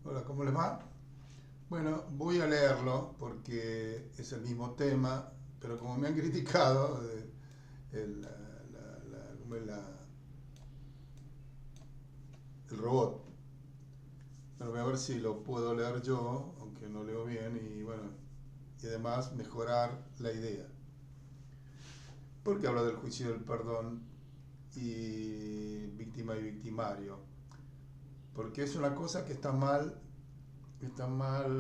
Hola, ¿cómo les va? Bueno, voy a leerlo porque es el mismo tema, pero como me han criticado ¿cómo es el robot, bueno, voy a ver si lo puedo leer yo, aunque no leo bien, y bueno, y además mejorar la idea. Porque habla del juicio del perdón y víctima y victimario. Porque es una cosa que está mal, está mal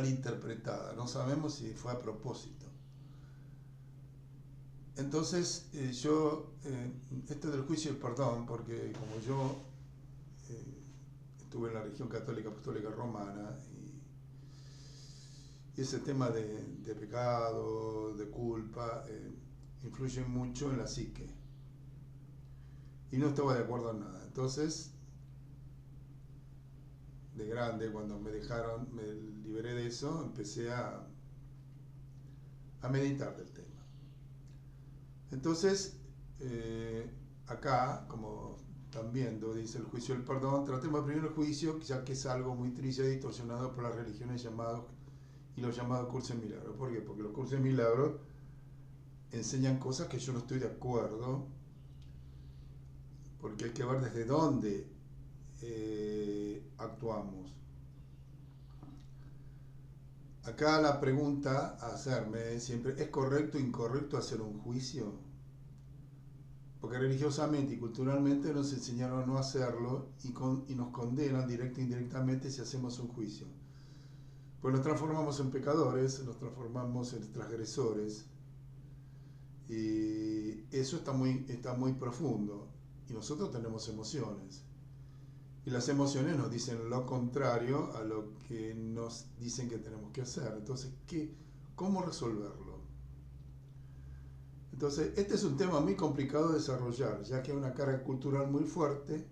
interpretada. No sabemos si fue a propósito. Entonces, esto del juicio y el perdón, porque como yo eh, estuve en la religión católica apostólica romana y ese tema de pecado, de culpa, influye mucho en la psique. Y no estaba de acuerdo en nada. Entonces, de grande, cuando me dejaron, me liberé de eso, empecé a meditar del tema. Entonces, eh, acá, como están viendo, dice el juicio del perdón, tratemos primero el juicio, ya que es algo muy triste y distorsionado por las religiones llamados y los llamados cursos de milagros. ¿Por qué? Porque los cursos de milagros enseñan cosas que yo no estoy de acuerdo, porque hay que ver desde dónde actuamos. Acá la pregunta a hacerme es siempre, ¿es correcto o incorrecto hacer un juicio? Porque religiosamente y culturalmente nos enseñaron a no hacerlo y nos condenan directa e indirectamente si hacemos un juicio. Pues nos transformamos en pecadores, nos transformamos en transgresores y eso está muy profundo. Y nosotros tenemos emociones. Y las emociones nos dicen lo contrario a lo que nos dicen que tenemos que hacer. Entonces, ¿cómo resolverlo? Entonces, este es un tema muy complicado de desarrollar, ya que hay una carga cultural muy fuerte,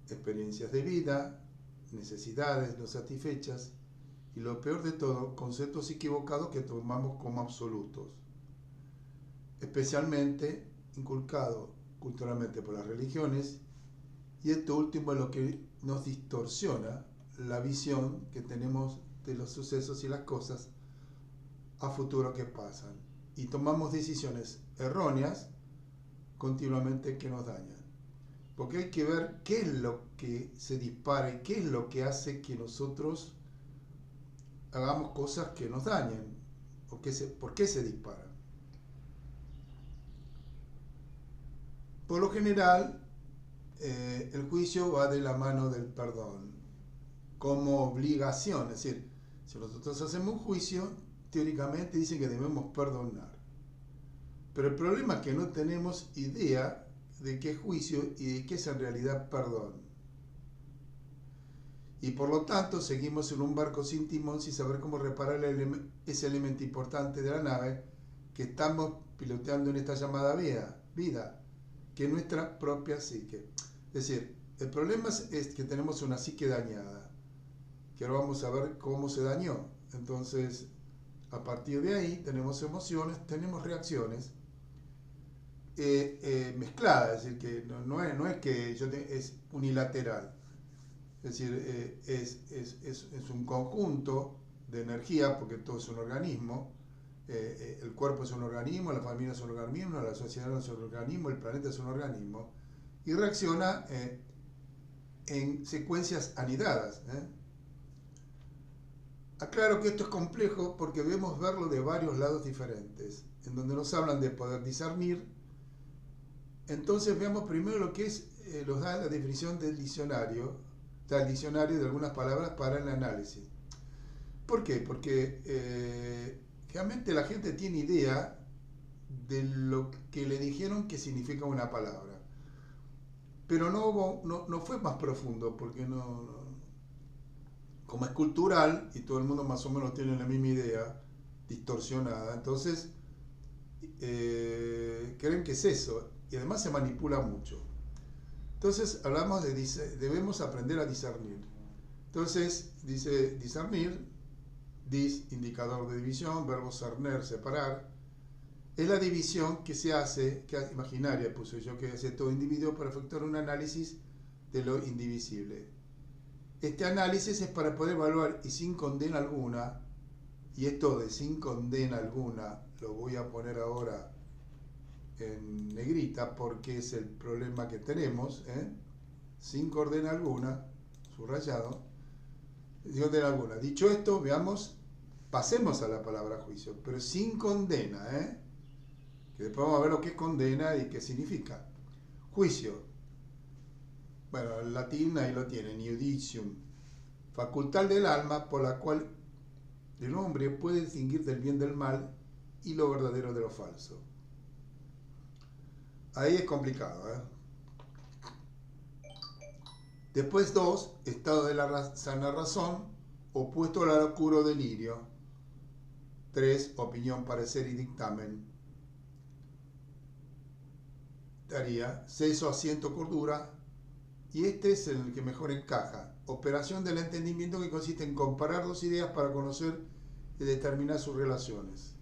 experiencias de vida, necesidades no satisfechas y lo peor de todo, conceptos equivocados que tomamos como absolutos, especialmente inculcado culturalmente por las religiones, y esto último es lo que nos distorsiona la visión que tenemos de los sucesos y las cosas a futuro que pasan y tomamos decisiones erróneas continuamente que nos dañan. Porque hay que ver qué es lo que se dispara y qué es lo que hace que nosotros hagamos cosas que nos dañen. ¿Por qué se dispara? Por lo general, el juicio va de la mano del perdón, como obligación. Es decir, si nosotros hacemos un juicio, teóricamente dicen que debemos perdonar. Pero el problema es que no tenemos idea de qué es juicio y de qué es en realidad perdón. Y por lo tanto seguimos en un barco sin timón sin saber cómo reparar ese elemento importante de la nave que estamos piloteando en esta llamada vida, que es nuestra propia psique. Es decir, el problema es que tenemos una psique dañada, que ahora vamos a ver cómo se dañó. Entonces, a partir de ahí tenemos emociones, tenemos reacciones mezcladas, es decir, que no es que es unilateral. Es decir, es un conjunto de energía, porque todo es un organismo. El cuerpo es un organismo, la familia es un organismo, la sociedad es un organismo, el planeta es un organismo. Y reacciona en secuencias anidadas. Aclaro que esto es complejo porque debemos verlo de varios lados diferentes, en donde nos hablan de poder discernir. Entonces veamos primero lo que nos da la definición del diccionario, el diccionario de algunas palabras para el análisis. ¿Por qué? Porque realmente la gente tiene idea de lo que le dijeron que significa una palabra. Pero no fue más profundo, porque como es cultural y todo el mundo más o menos tiene la misma idea, distorsionada, entonces creen que es eso. Y además se manipula mucho. Entonces hablamos de debemos aprender a discernir. Entonces dice discernir, indicador de división, verbo cerner, separar, es la división que se hace, imaginaria puse yo, que hace todo individuo para efectuar un análisis de lo indivisible. Este análisis es para poder evaluar y sin condena alguna, y esto de sin condena alguna lo voy a poner ahora en negrita porque es el problema que tenemos, sin condena alguna, subrayado, sin condena alguna. Dicho esto, veamos, pasemos a la palabra juicio, pero sin condena, que después vamos a ver lo que es condena y qué significa. Juicio. Bueno, el latín ahí lo tienen, iudicium, facultad del alma por la cual el hombre puede distinguir del bien del mal y lo verdadero de lo falso. Ahí es complicado, Después 2, estado de la sana razón, opuesto a la locura o delirio. 3, opinión, parecer y dictamen. Daría seso, asiento, cordura. Y este es el que mejor encaja. Operación del entendimiento que consiste en comparar dos ideas para conocer y determinar sus relaciones.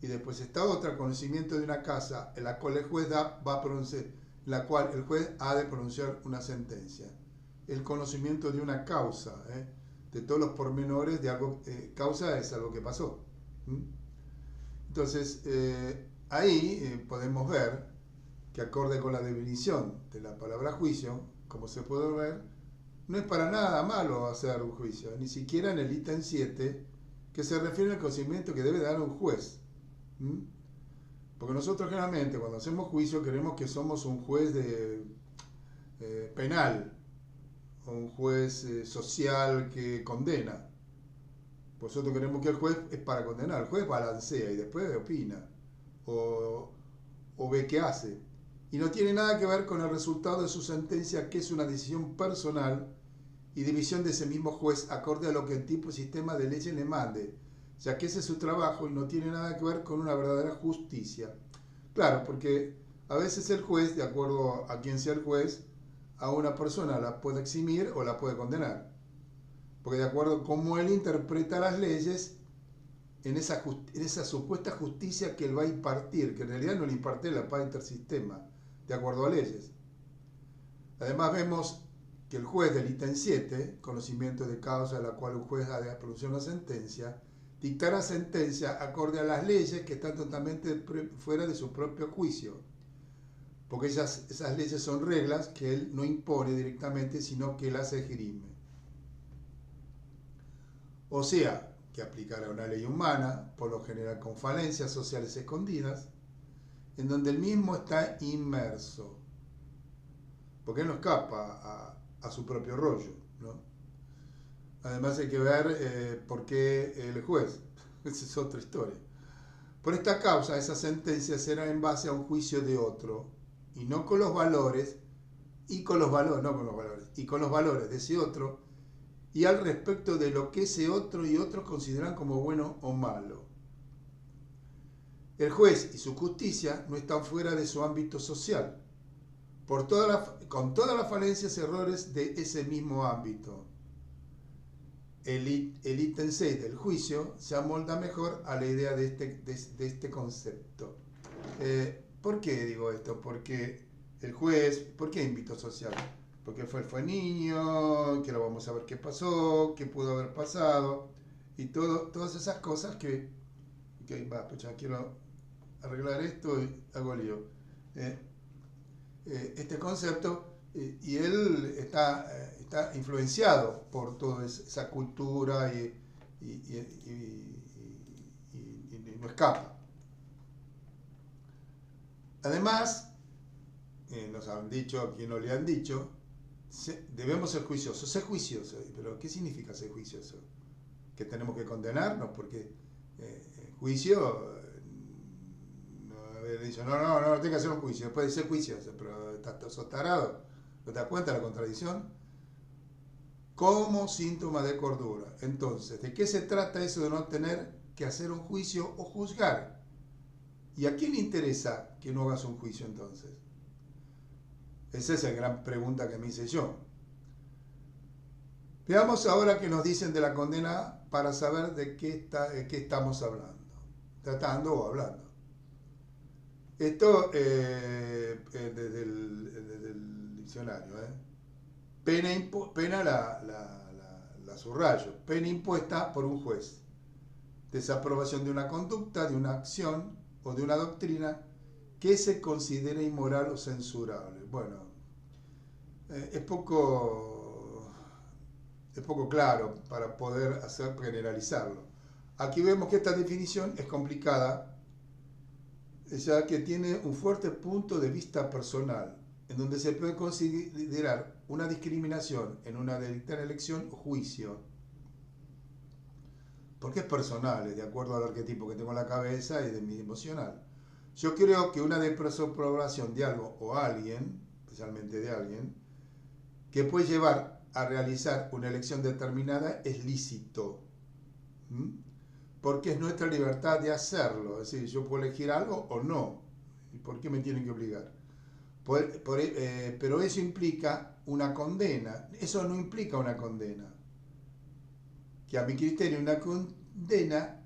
Y después está otra, conocimiento de una causa en la cual el juez ha de pronunciar una sentencia. El conocimiento de una causa, de todos los pormenores de algo. Causa es algo que pasó. Entonces, ahí podemos ver que acorde con la definición de la palabra juicio, como se puede ver, no es para nada malo hacer un juicio, ni siquiera en el ítem 7, que se refiere al conocimiento que debe dar un juez. Porque nosotros generalmente cuando hacemos juicio queremos que somos un juez penal, o un juez social que condena. Nosotros queremos que el juez es para condenar, el juez balancea y después opina, o ve qué hace. Y no tiene nada que ver con el resultado de su sentencia, que es una decisión personal y división de ese mismo juez acorde a lo que el tipo de sistema de leyes le mande, ya que ese es su trabajo y no tiene nada que ver con una verdadera justicia. Claro, porque a veces el juez, de acuerdo a quien sea el juez, a una persona la puede eximir o la puede condenar. Porque de acuerdo a cómo él interpreta las leyes, en esa supuesta justicia que él va a impartir, que en realidad no le imparte la paz intersistema, de acuerdo a leyes. Además vemos que el juez del ítem 7, conocimiento de causa de la cual un juez ha de pronunciar una sentencia, dictará sentencia acorde a las leyes que están totalmente fuera de su propio juicio, porque esas leyes son reglas que él no impone directamente, sino que las esgrime. O sea, que aplicará una ley humana, por lo general con falencias sociales escondidas, en donde el mismo está inmerso, porque él no escapa a su propio rollo, ¿no? Además hay que ver por qué el juez, esa es otra historia. Por esta causa, esa sentencia será en base a un juicio de otro, y no con los valores, y con los valores de ese otro, y al respecto de lo que ese otro y otros consideran como bueno o malo. El juez y su justicia no están fuera de su ámbito social, con todas las falencias y errores de ese mismo ámbito. El ítem 6 del juicio se amolda mejor a la idea de este concepto. ¿Por qué digo esto? Porque el juez, ¿por qué ámbito social? Porque fue niño, que lo vamos a ver qué pasó, qué pudo haber pasado, y todas esas cosas que pues ya quiero arreglar esto y hago lío. Este concepto, y él está influenciado por toda esa cultura y no escapa. Además, nos han dicho, a quien no le han dicho, debemos ser juiciosos. Ser juicioso, pero ¿qué significa ser juicioso? ¿Que tenemos que condenarnos? Porque juicio, dicho, no, tengo que hacer un juicio, puede ser juicioso, pero sos tarado, ¿no te das cuenta de la contradicción? Como síntoma de cordura. Entonces, ¿de qué se trata eso de no tener que hacer un juicio o juzgar? ¿Y a quién le interesa que no hagas un juicio entonces? Esa es la gran pregunta que me hice yo. Veamos ahora qué nos dicen de la condena para saber de qué estamos hablando, tratando o hablando. Esto desde el diccionario. Pena la subrayo. Pena impuesta por un juez. Desaprobación de una conducta, de una acción o de una doctrina que se considere inmoral o censurable. Bueno, es poco claro para poder generalizarlo. Aquí vemos que esta definición es complicada, ya que tiene un fuerte punto de vista personal, en donde se puede considerar una discriminación en una delictiva elección o juicio, porque es personal, es de acuerdo al arquetipo que tengo en la cabeza y de mi emocional. Yo creo que una desaprobación de algo o alguien, especialmente de alguien, que puede llevar a realizar una elección determinada es lícito. Porque es nuestra libertad de hacerlo. Es decir, yo puedo elegir algo o no. ¿Y por qué me tienen que obligar? Pero eso implica una condena. Eso no implica una condena. Que a mi criterio una condena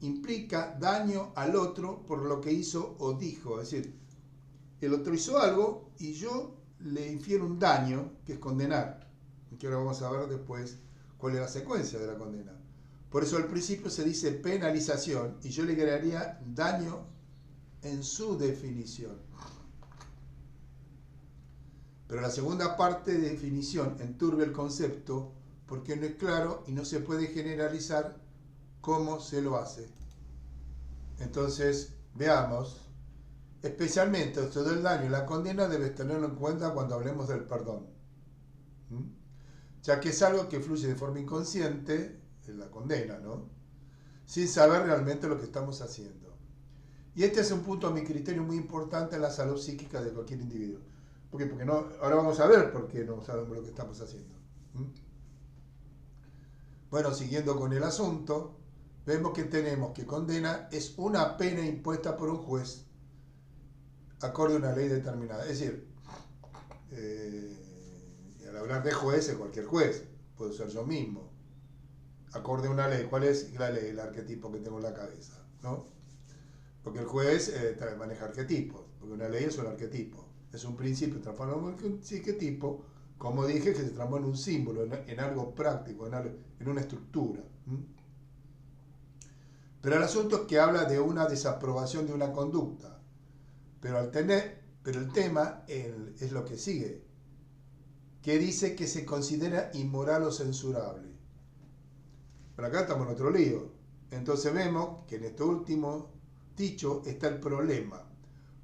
implica daño al otro por lo que hizo o dijo. Es decir, el otro hizo algo y yo le infiero un daño, que es condenar. Que ahora vamos a ver después cuál es la secuencia de la condena. Por eso al principio se dice penalización y yo le agregaría daño en su definición. Pero la segunda parte de definición enturbia el concepto porque no es claro y no se puede generalizar cómo se lo hace. Entonces, veamos, especialmente esto del daño y la condena debes tenerlo en cuenta cuando hablemos del perdón. Ya que es algo que fluye de forma inconsciente, en la condena, ¿no? Sin saber realmente lo que estamos haciendo. Y este es un punto a mi criterio muy importante en la salud psíquica de cualquier individuo. ¿Por qué? Porque no, ahora vamos a ver por qué no sabemos lo que estamos haciendo. Bueno, siguiendo con el asunto, vemos que tenemos que condena es una pena impuesta por un juez acorde a una ley determinada. Es decir, al hablar de juez es cualquier juez, puedo ser yo mismo, acorde a una ley. ¿Cuál es la ley? El arquetipo que tengo en la cabeza, ¿no? Porque el juez maneja arquetipos, porque una ley es un arquetipo, es un principio transformado en un arquetipo, como dije, que se transforma en un símbolo, en algo práctico, en una estructura. Pero el asunto es que habla de una desaprobación de una conducta, pero el tema es lo que sigue, que dice que se considera inmoral o censurable. Pero acá estamos en otro lío. Entonces vemos que en este último dicho está el problema.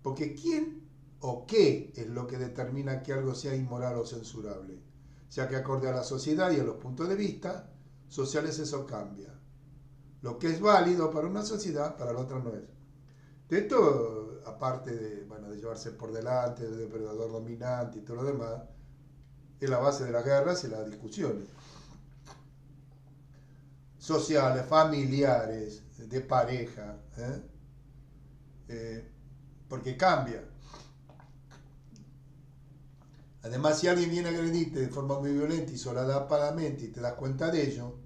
Porque ¿quién o qué es lo que determina que algo sea inmoral o censurable? Ya que acorde a la sociedad y a los puntos de vista sociales eso cambia. Lo que es válido para una sociedad, para la otra no es. De esto, aparte de llevarse por delante, de depredador dominante y todo lo demás, es la base de las guerras y las discusiones sociales, familiares, de pareja, porque cambia. Además, si alguien viene a agredirte de forma muy violenta y solapadamente y te das cuenta de ello,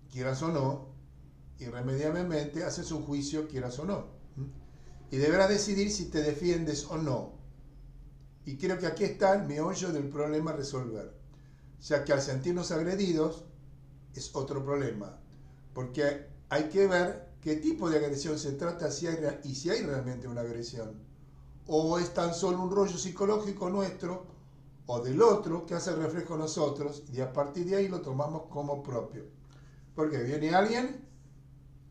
quieras o no, irremediablemente haces un juicio, quieras o no. Y deberás decidir si te defiendes o no. Y creo que aquí está el meollo del problema a resolver, ya que al sentirnos agredidos es otro problema, porque hay que ver qué tipo de agresión se trata y si hay realmente una agresión, o es tan solo un rollo psicológico nuestro o del otro que hace reflejo a nosotros y a partir de ahí lo tomamos como propio. Porque viene alguien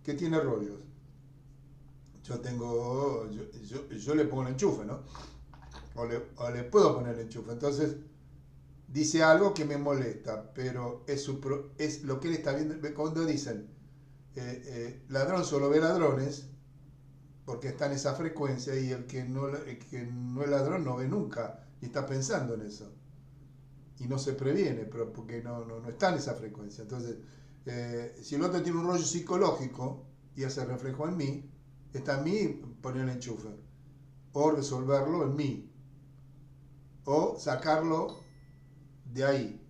que tiene rollos, yo le pongo el enchufe, ¿no? O le puedo poner el enchufe, entonces dice algo que me molesta, pero es lo que él está viendo. Cuando dicen ladrón solo ve ladrones, porque está en esa frecuencia, y el que no es ladrón no ve nunca y está pensando en eso y no se previene, pero porque no está en esa frecuencia. Entonces, si el otro tiene un rollo psicológico y hace reflejo en mí, está en mí poner el enchufe o resolverlo en mí o sacarlo de ahí,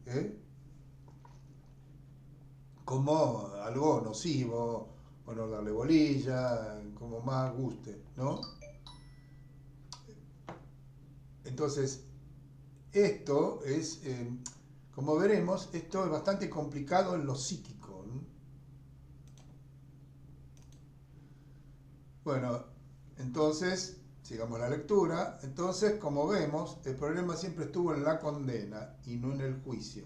como algo nocivo, o no darle bolilla, como más guste, ¿no? Entonces, esto es, como veremos, esto es bastante complicado en lo psíquico, ¿no? Bueno, entonces, sigamos la lectura. Entonces, como vemos, el problema siempre estuvo en la condena y no en el juicio.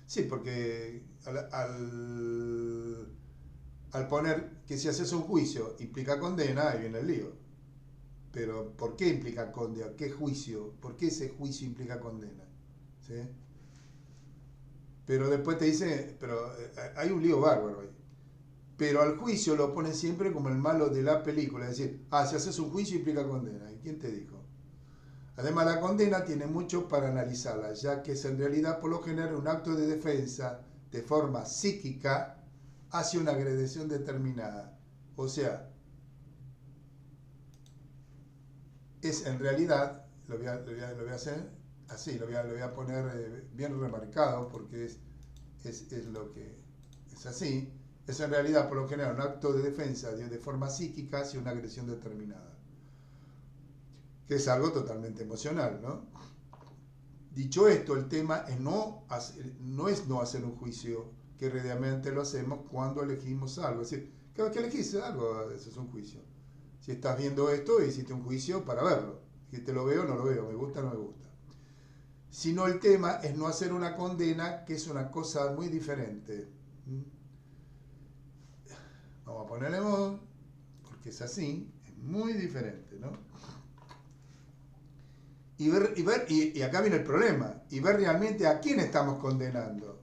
Sí, porque al poner que si haces un juicio implica condena, ahí viene el lío. Pero, ¿por qué implica condena? ¿Qué juicio? ¿Por qué ese juicio implica condena? ¿Sí? Pero después te dice, pero hay un lío bárbaro ahí. Pero al juicio lo ponen siempre como el malo de la película. Es decir, si haces un juicio implica condena. ¿Y quién te dijo? Además, la condena tiene mucho para analizarla, ya que es en realidad por lo general un acto de defensa de forma psíquica hacia una agresión determinada. O sea, es en realidad, lo voy a hacer así, lo voy a poner bien remarcado porque es lo que es así. Es en realidad por lo general un acto de defensa de forma psíquica hacia una agresión determinada, que es algo totalmente emocional, ¿no? Dicho esto, el tema es no es no hacer un juicio, que realmente lo hacemos cuando elegimos algo. Es decir, cada vez que elegís algo, eso es un juicio. Si estás viendo esto, hiciste un juicio para verlo. Si te lo veo, no lo veo, me gusta, no me gusta. Sino el tema es no hacer una condena, que es una cosa muy diferente. Vamos a ponerle voz, porque es así, es muy diferente, ¿no? Y acá viene el problema, y ver realmente a quién estamos condenando.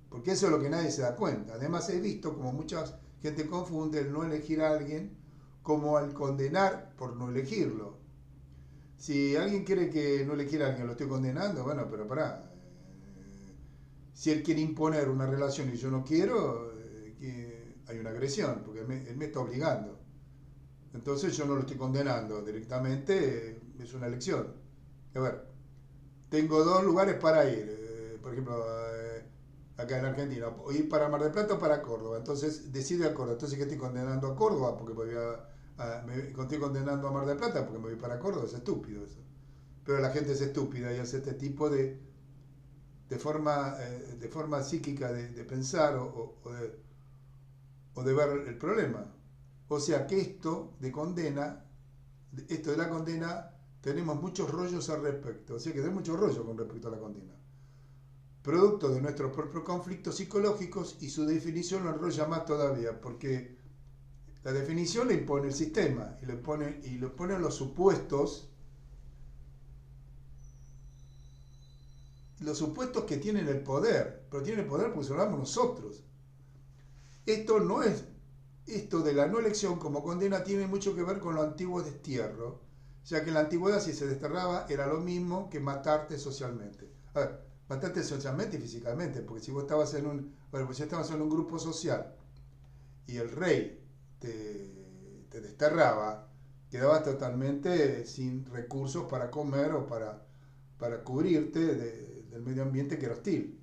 Porque eso es lo que nadie se da cuenta. Además he visto como mucha gente confunde el no elegir a alguien como al condenar por no elegirlo. Si alguien quiere que no elegir a alguien, lo estoy condenando, bueno, pero pará. Si él quiere imponer una relación y yo no quiero, hay una agresión, porque él me está obligando. Entonces yo no lo estoy condenando directamente, es una elección. A ver, tengo dos lugares para ir. Por ejemplo, acá en Argentina, ir para Mar del Plata o para Córdoba. Entonces decido a Córdoba. Entonces, ¿qué estoy condenando a Córdoba? Porque me estoy condenando a Mar del Plata porque me voy para Córdoba. Es estúpido eso. Pero la gente es estúpida y hace este tipo de forma psíquica de pensar o de ver el problema. O sea que esto de la condena, tenemos muchos rollos al respecto. O sea que hay muchos rollos con respecto a la condena. Producto de nuestros propios conflictos psicológicos, y su definición lo enrolla más todavía, porque la definición le impone el sistema y le pone los supuestos que tienen el poder, pero tienen el poder porque somos nosotros. Esto no es, esto de la no elección como condena tiene mucho que ver con lo antiguo destierro, ya que en la antigüedad si se desterraba era lo mismo que matarte socialmente. A ver, matarte socialmente y físicamente, porque si vos estabas en un grupo social y el rey te desterraba, quedabas totalmente sin recursos para comer o para cubrirte del medio ambiente que era hostil.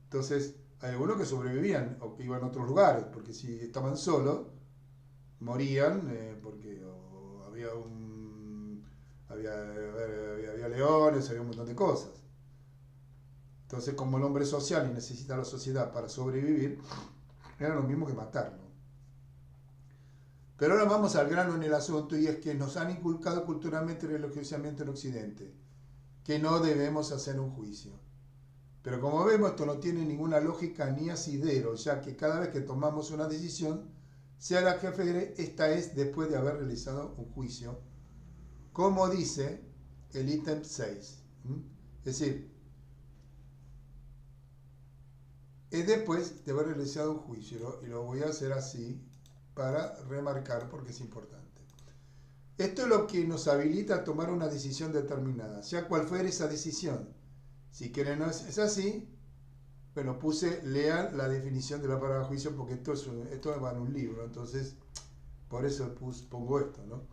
Entonces, hay algunos que sobrevivían o que iban a otros lugares, porque si estaban solos, morían porque había leones, había un montón de cosas. Entonces, como el hombre es social y necesita la sociedad para sobrevivir, era lo mismo que matarlo. Pero ahora vamos al grano en el asunto, y es que nos han inculcado culturalmente y religiosamente en Occidente que no debemos hacer un juicio. Pero como vemos, esto no tiene ninguna lógica ni asidero, ya que cada vez que tomamos una decisión, sea la que fuere, esta es después de haber realizado un juicio, como dice el ítem 6. Es decir, es después de haber realizado un juicio, y lo voy a hacer así para remarcar porque es importante. Esto es lo que nos habilita a tomar una decisión determinada, sea cual fuere esa decisión. Si quieren no es así, bueno, lean la definición de la palabra juicio, porque esto va en un libro, entonces por eso pongo esto, ¿no?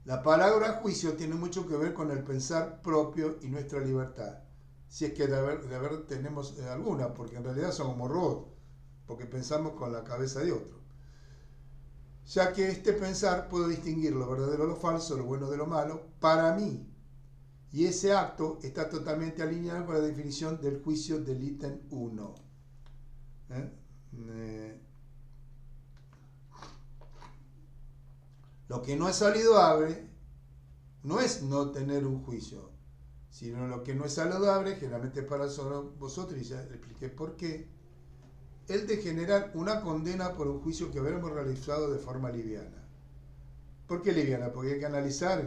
La palabra juicio tiene mucho que ver con el pensar propio y nuestra libertad, si es que de haber tenemos alguna, porque en realidad somos como robots, porque pensamos con la cabeza de otro. Ya que este pensar puedo distinguir lo verdadero de lo falso, lo bueno de lo malo, para mí, Y ese acto está totalmente alineado con la definición del juicio del ítem 1. Lo que no es saludable no es no tener un juicio, sino lo que no es saludable, generalmente para vosotros, y ya le expliqué por qué, el de generar una condena por un juicio que habremos realizado de forma liviana. ¿Por qué liviana? Porque hay que analizar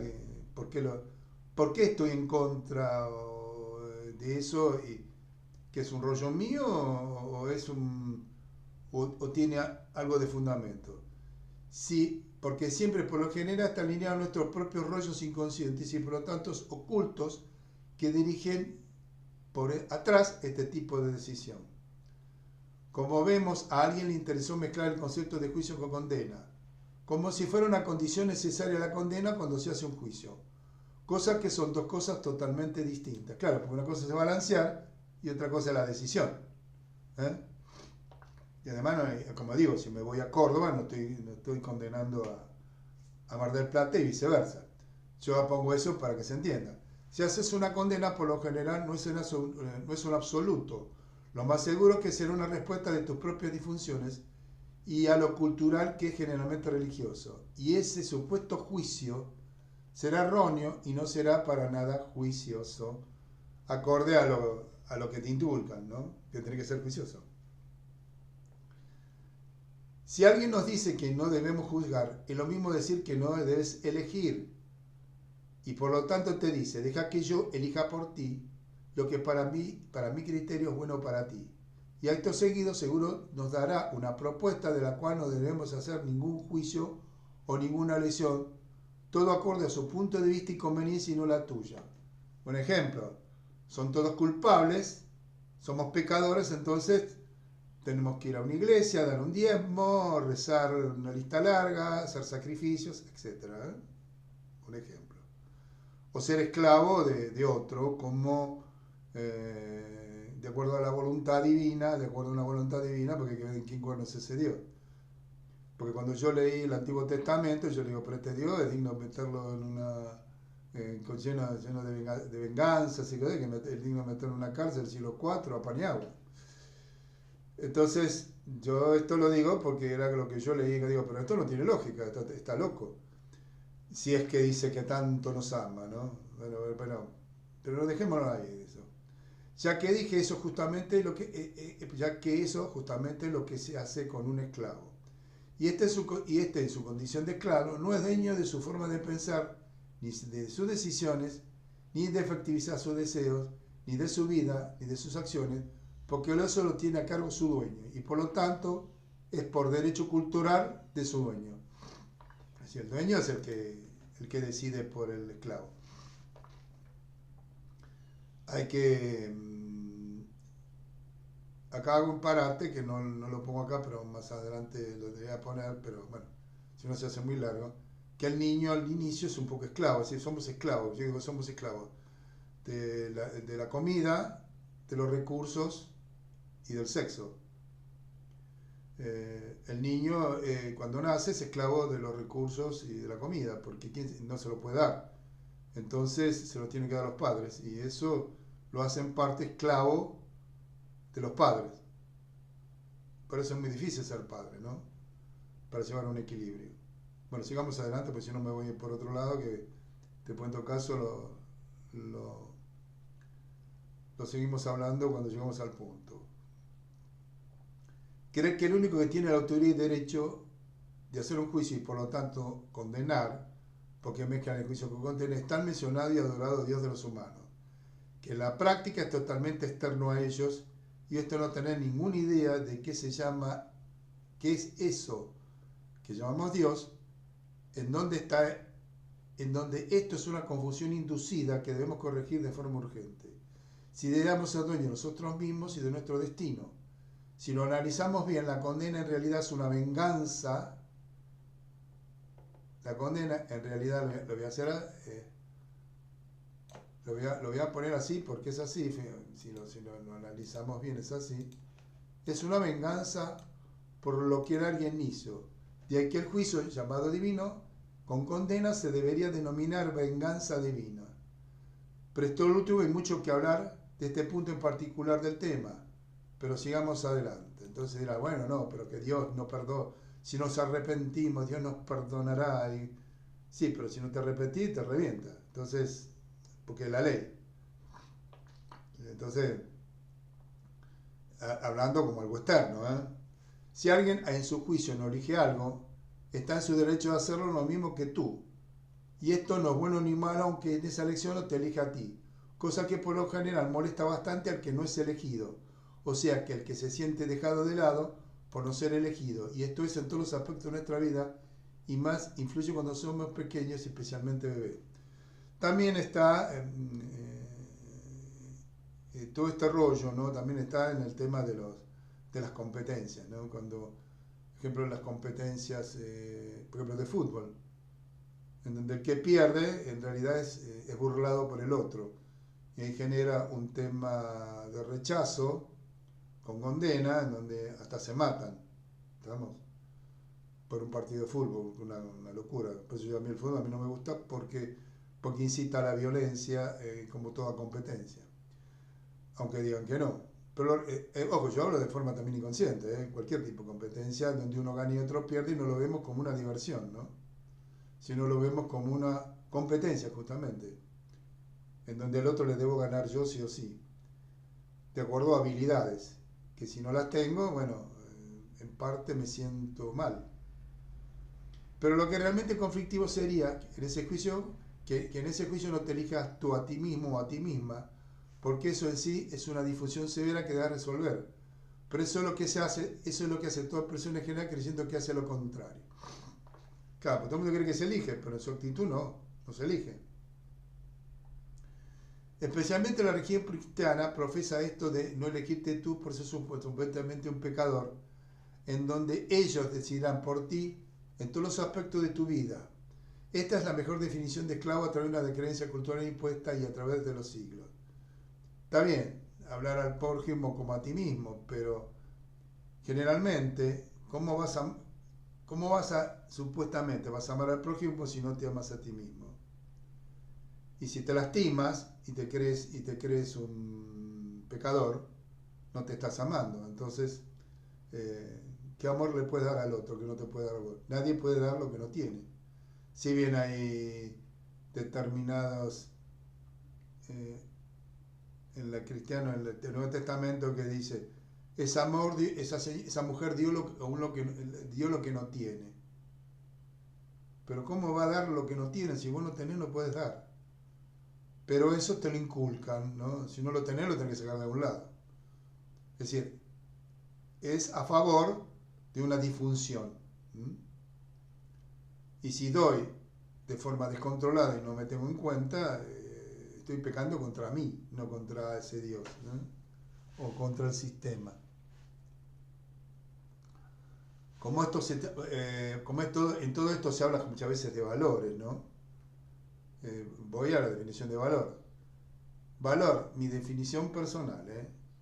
por qué estoy en contra de eso, y que es un rollo mío o tiene algo de fundamento. Sí, porque siempre por lo general está alineado a nuestros propios rollos inconscientes y por lo tanto ocultos que dirigen por atrás este tipo de decisión. Como vemos, a alguien le interesó mezclar el concepto de juicio con condena, como si fuera una condición necesaria a la condena cuando se hace un juicio. Cosas que son dos cosas totalmente distintas. Claro, porque una cosa es balancear y otra cosa es la decisión. Y además, como digo, si me voy a Córdoba, no estoy condenando a Mar del Plata y viceversa. Yo pongo eso para que se entienda. Si haces una condena, por lo general no es un absoluto. Lo más seguro es que será una respuesta de tus propias disfunciones y a lo cultural, que es generalmente religioso. Y ese supuesto juicio será erróneo y no será para nada juicioso, acorde a lo que te indulcan, ¿no? Que tiene que ser juicioso. Si alguien nos dice que no debemos juzgar, es lo mismo decir que no debes elegir. Y por lo tanto te dice, deja que yo elija por ti lo que para mi criterio es bueno para ti. Y acto seguido seguro nos dará una propuesta de la cual no debemos hacer ningún juicio o ninguna elección, todo acorde a su punto de vista y conveniencia y no la tuya. Un ejemplo, son todos culpables, somos pecadores, entonces tenemos que ir a una iglesia, dar un diezmo, rezar una lista larga, hacer sacrificios, etc. Un ejemplo. O ser esclavo de otro, como de acuerdo a la voluntad divina, porque hay que ver en quién cuerno es ese Dios. Porque cuando yo leí el Antiguo Testamento, yo le digo, pero este Dios es digno de meterlo en una lleno de venganza, así que es digno de meterlo en una cárcel del siglo IV, apañado. Entonces, yo esto lo digo porque era lo que yo leí, que digo, pero esto no tiene lógica, está loco. Si es que dice que tanto nos ama, ¿no? Pero dejémoslo ahí, eso. Ya que dije eso justamente lo que se hace con un esclavo. Y este en su condición de esclavo no es dueño de su forma de pensar, ni de sus decisiones, ni de efectivizar sus deseos, ni de su vida, ni de sus acciones, porque eso lo tiene a cargo su dueño, y por lo tanto es por derecho cultural de su dueño. Así, el dueño es el que decide por el esclavo. Hay que... Acá hago un parate, que no lo pongo acá, pero más adelante lo debería poner, pero bueno, si no se hace muy largo, que el niño al inicio es un poco esclavo, es decir, somos esclavos, yo digo, somos esclavos de la comida, de los recursos y del sexo. El niño cuando nace es esclavo de los recursos y de la comida, porque no se lo puede dar. Entonces se lo tienen que dar a los padres, y eso lo hace en parte esclavo de los padres. Por eso es muy difícil ser padre, ¿no? Para llevar un equilibrio. Bueno, sigamos adelante, porque si no me voy por otro lado, que después en todo caso lo seguimos hablando cuando llegamos al punto. Creer que el único que tiene la autoridad y derecho de hacer un juicio y por lo tanto condenar, porque mezclan el juicio con condena, es tan mencionado y adorado Dios de los humanos, que la práctica es totalmente externo a ellos, y esto no tener ninguna idea de qué es eso que llamamos Dios, en donde esto es una confusión inducida que debemos corregir de forma urgente. Si debemos ser dueños de nosotros mismos y de nuestro destino, si lo analizamos bien, la condena en realidad es una venganza. La condena en realidad, lo voy a hacer, lo voy a poner así porque es así, si lo analizamos bien es así. Es una venganza por lo que alguien hizo. De ahí que el juicio llamado divino, con condena, se debería denominar venganza divina. Pero esto último hay mucho que hablar de este punto en particular del tema, pero sigamos adelante. Entonces dirá, bueno, no, pero que Dios no perdona, si nos arrepentimos, Dios nos perdonará. Y, sí, pero si no te arrepentís, te revienta. Entonces, porque es la ley. Entonces, hablando como algo externo, ¿eh? Si alguien en su juicio no elige algo, está en su derecho de hacerlo lo mismo que tú. Y esto no es bueno ni malo, aunque en esa elección no te elija a ti. Cosa que por lo general molesta bastante al que no es elegido. O sea que el que se siente dejado de lado por no ser elegido. Y esto es en todos los aspectos de nuestra vida y más influye cuando somos pequeños, especialmente bebés. También está todo este rollo, ¿no? También está en el tema de las competencias, ¿no? Cuando, por ejemplo, las competencias, por ejemplo, de fútbol, en donde el que pierde en realidad es burlado por el otro. Y ahí genera un tema de rechazo con condena, en donde hasta se matan, ¿estamos? Por un partido de fútbol, una locura. Por eso a mí el fútbol a mí no me gusta porque incita a la violencia como toda competencia. Aunque digan que no. Pero, ojo, yo hablo de forma también inconsciente, cualquier tipo de competencia donde uno gana y otro pierde y no lo vemos como una diversión, ¿no? Sino lo vemos como una competencia justamente, en donde al otro le debo ganar yo sí o sí, de acuerdo a habilidades, que si no las tengo, bueno, en parte me siento mal. Pero lo que realmente conflictivo sería en ese juicio, que en ese juicio no te elijas tú a ti mismo o a ti misma, porque eso en sí es una difusión severa que debe resolver. Pero eso es lo que se hace, eso es lo que hace toda persona en general creyendo que hace lo contrario. Claro, pues todo el mundo cree que se elige, pero en su actitud no se elige. Especialmente la religión cristiana profesa esto de no elegirte tú por ser supuestamente un pecador, en donde ellos decidirán por ti en todos los aspectos de tu vida. Esta es la mejor definición de esclavo a través de una creencia cultural impuesta y a través de los siglos. Está bien, hablar al prójimo como a ti mismo, pero generalmente, cómo vas a, supuestamente, vas a amar al prójimo si no te amas a ti mismo? Y si te lastimas y te crees un pecador, no te estás amando. Entonces, ¿qué amor le puedes dar al otro que no te puede dar a vos? Nadie puede dar lo que no tiene. Si bien hay determinados eh, en el cristiano, en el Nuevo Testamento, que dice, esa mujer dio dio lo que no tiene. Pero ¿cómo va a dar lo que no tiene? Si vos no tenés, no puedes dar. Pero eso te lo inculcan, ¿no? Si no lo tenés, lo tenés que sacar de algún lado. Es decir, es a favor de una disfunción. ¿Mm? Y si doy de forma descontrolada y no me tengo en cuenta, estoy pecando contra mí, no contra ese Dios, ¿no? O contra el sistema. En todo esto se habla muchas veces de valores, ¿no? Voy a la definición de valor. Valor, mi definición personal,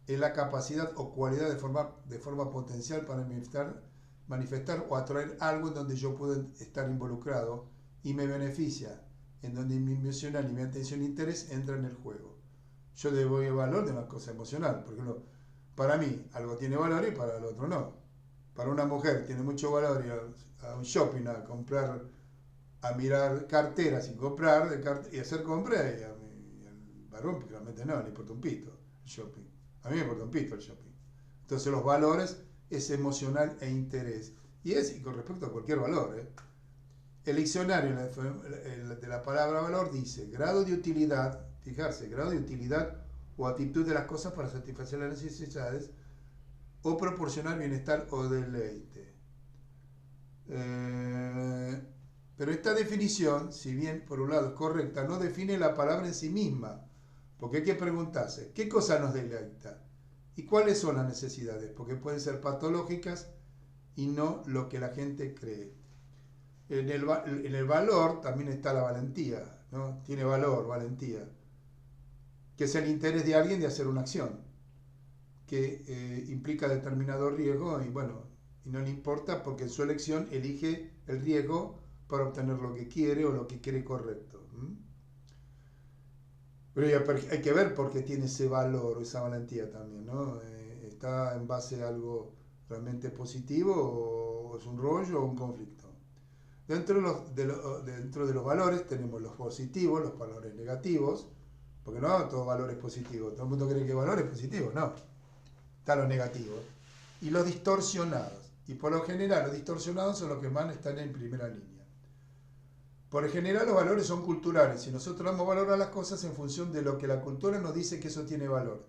es la capacidad o cualidad de forma potencial para manifestar o atraer algo en donde yo puedo estar involucrado y me beneficia, en donde mi emocional y mi atención e interés entran en el juego. Yo le doy valor de una cosa emocional. Por ejemplo, para mí algo tiene valor y para el otro no. Para una mujer tiene mucho valor ir a un shopping a comprar, a mirar carteras y comprar y hacer compras, y al varón realmente no, le importa un pito el shopping. A mí me importa un pito el shopping. Entonces los valores es emocional e interés. Y es con respecto a cualquier valor. El diccionario de la palabra valor dice grado de utilidad, fijarse, grado de utilidad o actitud de las cosas para satisfacer las necesidades o proporcionar bienestar o deleite. Pero esta definición, si bien por un lado es correcta, no define la palabra en sí misma, porque hay que preguntarse, ¿qué cosa nos deleita? ¿Y cuáles son las necesidades? Porque pueden ser patológicas y no lo que la gente cree. En el valor también está la valentía, ¿no? Tiene valor, valentía, que es el interés de alguien de hacer una acción, que implica determinado riesgo y bueno, y no le importa porque en su elección elige el riesgo para obtener lo que quiere o lo que cree correcto. Pero hay que ver por qué tiene ese valor o esa valentía también, ¿no? ¿Está en base a algo realmente positivo o es un rollo o un conflicto? Dentro de los valores tenemos los positivos, los valores negativos, porque no todo valor es positivo. Todo el mundo cree que valor es positivo, no. Están los negativos. Y los distorsionados. Y por lo general los distorsionados son los que más están en primera línea. Por lo general los valores son culturales y nosotros damos valor a las cosas en función de lo que la cultura nos dice que eso tiene valor.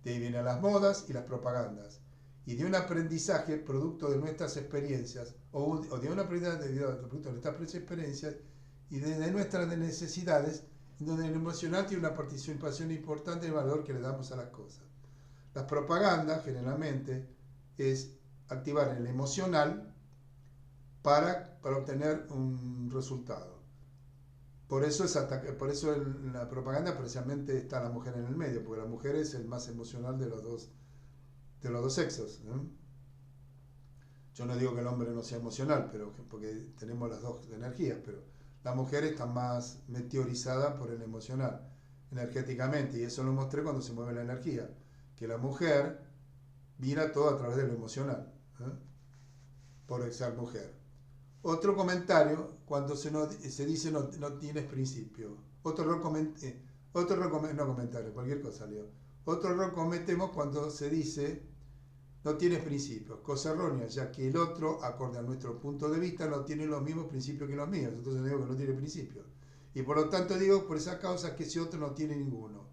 De ahí vienen las modas y las propagandas. Y de un aprendizaje producto de nuestras experiencias, o de un aprendizaje producto de nuestras experiencias y de nuestras necesidades, donde el emocional tiene una participación importante en el valor que le damos a las cosas. Las propagandas generalmente es activar el emocional para obtener un resultado. Por eso, en la propaganda precisamente está la mujer en el medio, porque la mujer es el más emocional de los dos sexos, ¿no? Yo no digo que el hombre no sea emocional, porque tenemos las dos energías, pero la mujer está más meteorizada por el emocional, energéticamente, y eso lo mostré cuando se mueve la energía, que la mujer mira todo a través de lo emocional, ¿eh? Por ser mujer. Otro comentario, cuando se dice no tienes principio. Otro error cualquier cosa, Leo. Otro error cometemos cuando se dice no tienes principios. Cosa errónea, ya que el otro, acorde a nuestro punto de vista, no tiene los mismos principios que los míos. Entonces digo que no tiene principios. Y por lo tanto digo por esa causa que ese otro no tiene ninguno.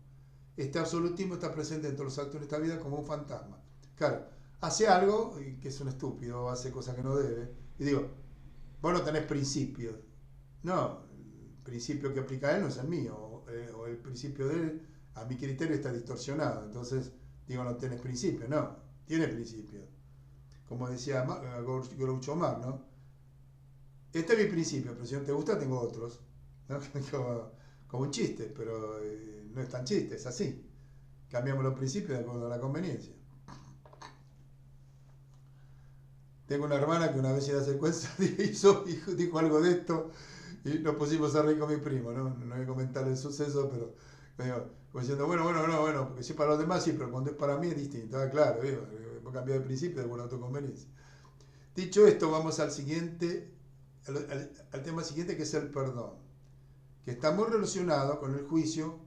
Este absolutismo está presente en todos los actos de esta vida como un fantasma. Claro, hace algo que es un estúpido, hace cosas que no debe. Y digo, vos no tenés principios. No, el principio que aplica a él no es el mío. O el principio de él, a mi criterio, está distorsionado. Entonces, digo, no tenés principios. No, tiene principios. Como decía Groucho Marx, ¿no? Este es mi principio, pero si no te gusta, tengo otros. ¿No? como un chiste, pero no es tan chiste, es así. Cambiamos los principios de acuerdo a la conveniencia. Tengo una hermana que una vez se da secuencia dijo algo de esto y nos pusimos a reír con mi primo, ¿no? No voy a comentar el suceso, pero como diciendo, bueno, porque si para los demás sí, pero cuando es para mí es distinto. Ah, claro, voy a cambiar de principio de buena autoconveniencia. Dicho esto, vamos al tema siguiente, que es el perdón, que está muy relacionado con el juicio,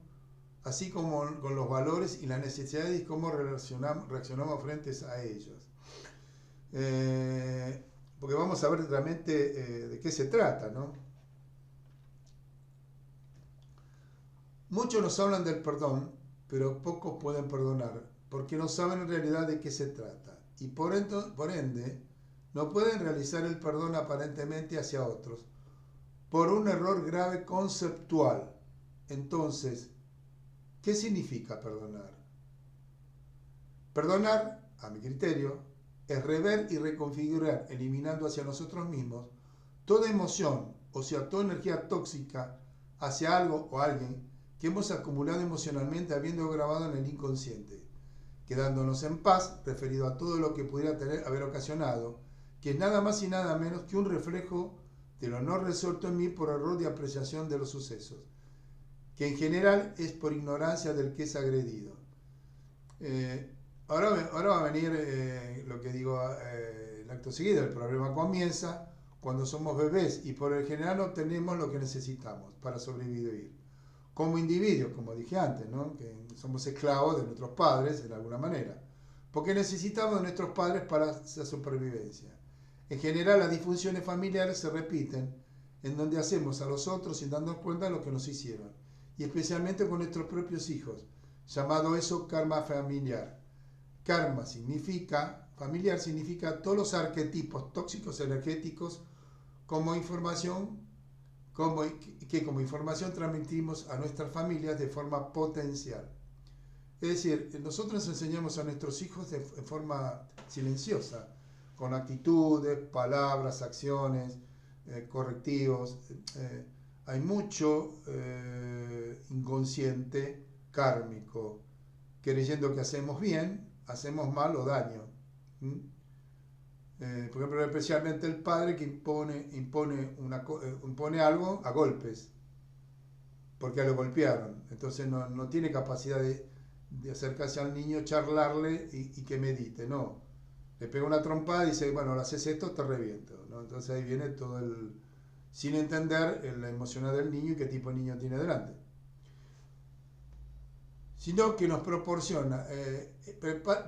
así como con los valores y las necesidades y cómo reaccionamos frente a ellos. Porque vamos a ver realmente de qué se trata, ¿no? Muchos nos hablan del perdón, pero pocos pueden perdonar, porque no saben en realidad de qué se trata. Y por ende, no pueden realizar el perdón aparentemente hacia otros, por un error grave conceptual. Entonces, ¿qué significa perdonar? Perdonar, a mi criterio, es rever y reconfigurar, eliminando hacia nosotros mismos toda emoción, o sea, toda energía tóxica hacia algo o alguien que hemos acumulado emocionalmente habiendo grabado en el inconsciente, quedándonos en paz referido a todo lo que pudiera haber ocasionado, que es nada más y nada menos que un reflejo de lo no resuelto en mí por error de apreciación de los sucesos, que en general es por ignorancia del que es agredido. Ahora va a venir lo que digo, el acto seguido. El problema comienza cuando somos bebés y por el general no tenemos lo que necesitamos para sobrevivir. Como individuos, como dije antes, ¿no? Que somos esclavos de nuestros padres de alguna manera. Porque necesitamos de nuestros padres para la supervivencia. En general las disfunciones familiares se repiten en donde hacemos a los otros sin darnos cuenta de lo que nos hicieron. Y especialmente con nuestros propios hijos. Llamado eso karma familiar. Karma familiar significa todos los arquetipos tóxicos energéticos como información, que como información transmitimos a nuestras familias de forma potencial. Es decir, nosotros enseñamos a nuestros hijos en forma silenciosa, con actitudes, palabras, acciones, correctivos. Hay mucho inconsciente kármico, creyendo que hacemos bien, hacemos mal o daño. Por ejemplo, especialmente el padre que impone algo a golpes. porque lo golpearon. Entonces no tiene capacidad de acercarse al niño, charlarle y que medite, no. Le pega una trompada y dice, bueno, ahora haces esto, te reviento, ¿no? Entonces ahí viene todo el... sin entender la emocional del niño y qué tipo de niño tiene delante. Sino que nos proporciona,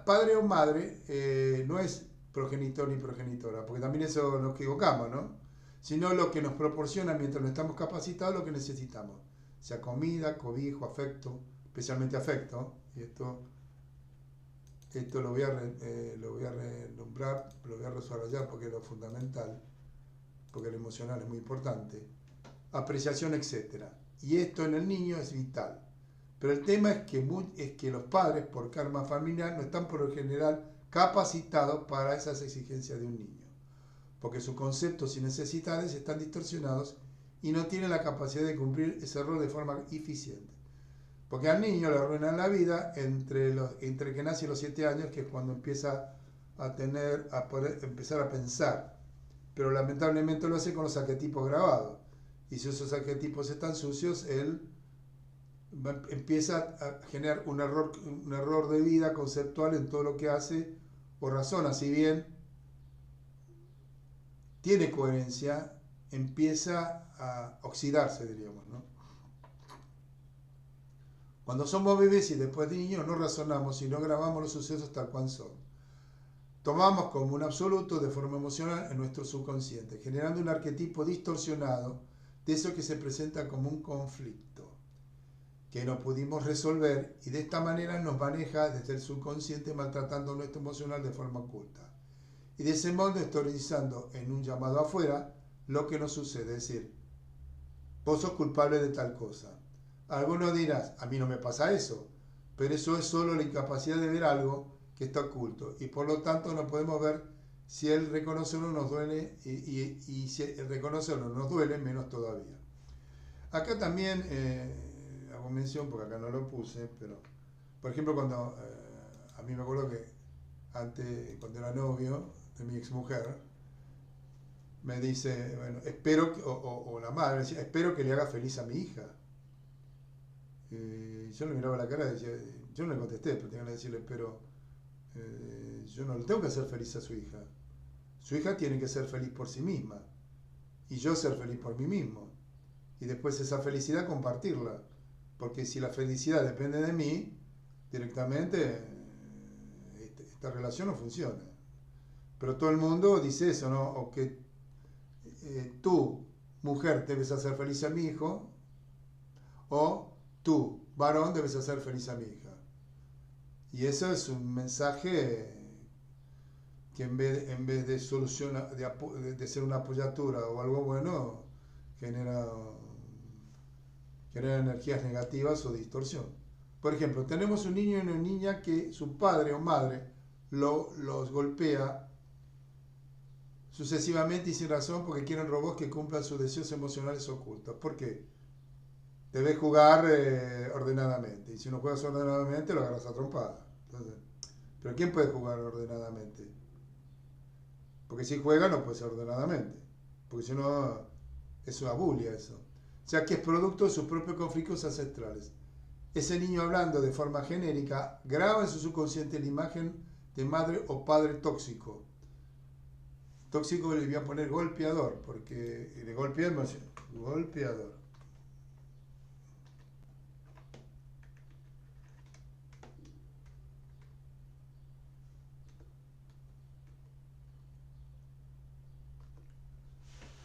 padre o madre no es progenitor ni progenitora, porque también eso nos equivocamos, ¿no? Sino lo que nos proporciona mientras no estamos capacitados lo que necesitamos, sea comida, cobijo, afecto, especialmente afecto, y esto lo voy a renombrar, lo voy a desarrollar porque es lo fundamental, porque lo emocional es muy importante, apreciación, etcétera. Y esto en el niño es vital. Pero el tema es que los padres, por karma familiar, no están por lo general capacitados para esas exigencias de un niño, porque sus conceptos y necesidades están distorsionados y no tienen la capacidad de cumplir ese rol de forma eficiente. Porque al niño le arruinan la vida entre que nace y los 7 años, que es cuando empieza a poder empezar a pensar. Pero lamentablemente lo hace con los arquetipos grabados. Y si esos arquetipos están sucios, él empieza a generar un error de vida conceptual en todo lo que hace o razona. Si bien tiene coherencia, empieza a oxidarse, diríamos, ¿no? Cuando somos bebés y después de niños no razonamos, sino grabamos los sucesos tal cual son. Tomamos como un absoluto de forma emocional en nuestro subconsciente, generando un arquetipo distorsionado de eso que se presenta como un conflicto que no pudimos resolver y de esta manera nos maneja desde el subconsciente maltratando nuestro emocional de forma oculta. Y de ese modo exteriorizando en un llamado afuera lo que nos sucede, es decir, vos sos culpable de tal cosa. Algunos dirán, a mí no me pasa eso, pero eso es solo la incapacidad de ver algo que está oculto y por lo tanto no podemos ver si el reconocerlo nos duele y si el reconocerlo nos duele, menos todavía. Acá también hago mención, porque acá no lo puse, pero por ejemplo cuando a mí me acuerdo que antes, cuando era novio de mi exmujer, me dice, bueno, espero, o la madre decía, espero que le haga feliz a mi hija. Yo le miraba la cara y decía, yo no le contesté, pero tenía que decirle, pero yo no le tengo que hacer feliz a su hija. Su hija tiene que ser feliz por sí misma y yo ser feliz por mí mismo. Y después esa felicidad compartirla. Porque si la felicidad depende de mí, directamente esta relación no funciona. Pero todo el mundo dice eso, ¿no? O que tú, mujer, debes hacer feliz a mi hijo, o tú, varón, debes hacer feliz a mi hija. Y eso es un mensaje que en vez de solucionar, de ser una apoyatura o algo bueno, genera energías negativas o distorsión. Por ejemplo, tenemos un niño y una niña que su padre o madre los golpea sucesivamente y sin razón porque quieren robots que cumplan sus deseos emocionales ocultos. ¿Por qué? Debes jugar ordenadamente. Y si no juegas ordenadamente, lo agarras a trompada. Entonces, ¿pero quién puede jugar ordenadamente? Porque si juega, no puede ser ordenadamente. Porque si no, es una bulia eso. O sea que es producto de sus propios conflictos ancestrales. Ese niño, hablando de forma genérica, graba en su subconsciente la imagen de madre o padre tóxico. Tóxico le voy a poner golpeador, porque le golpea golpeador.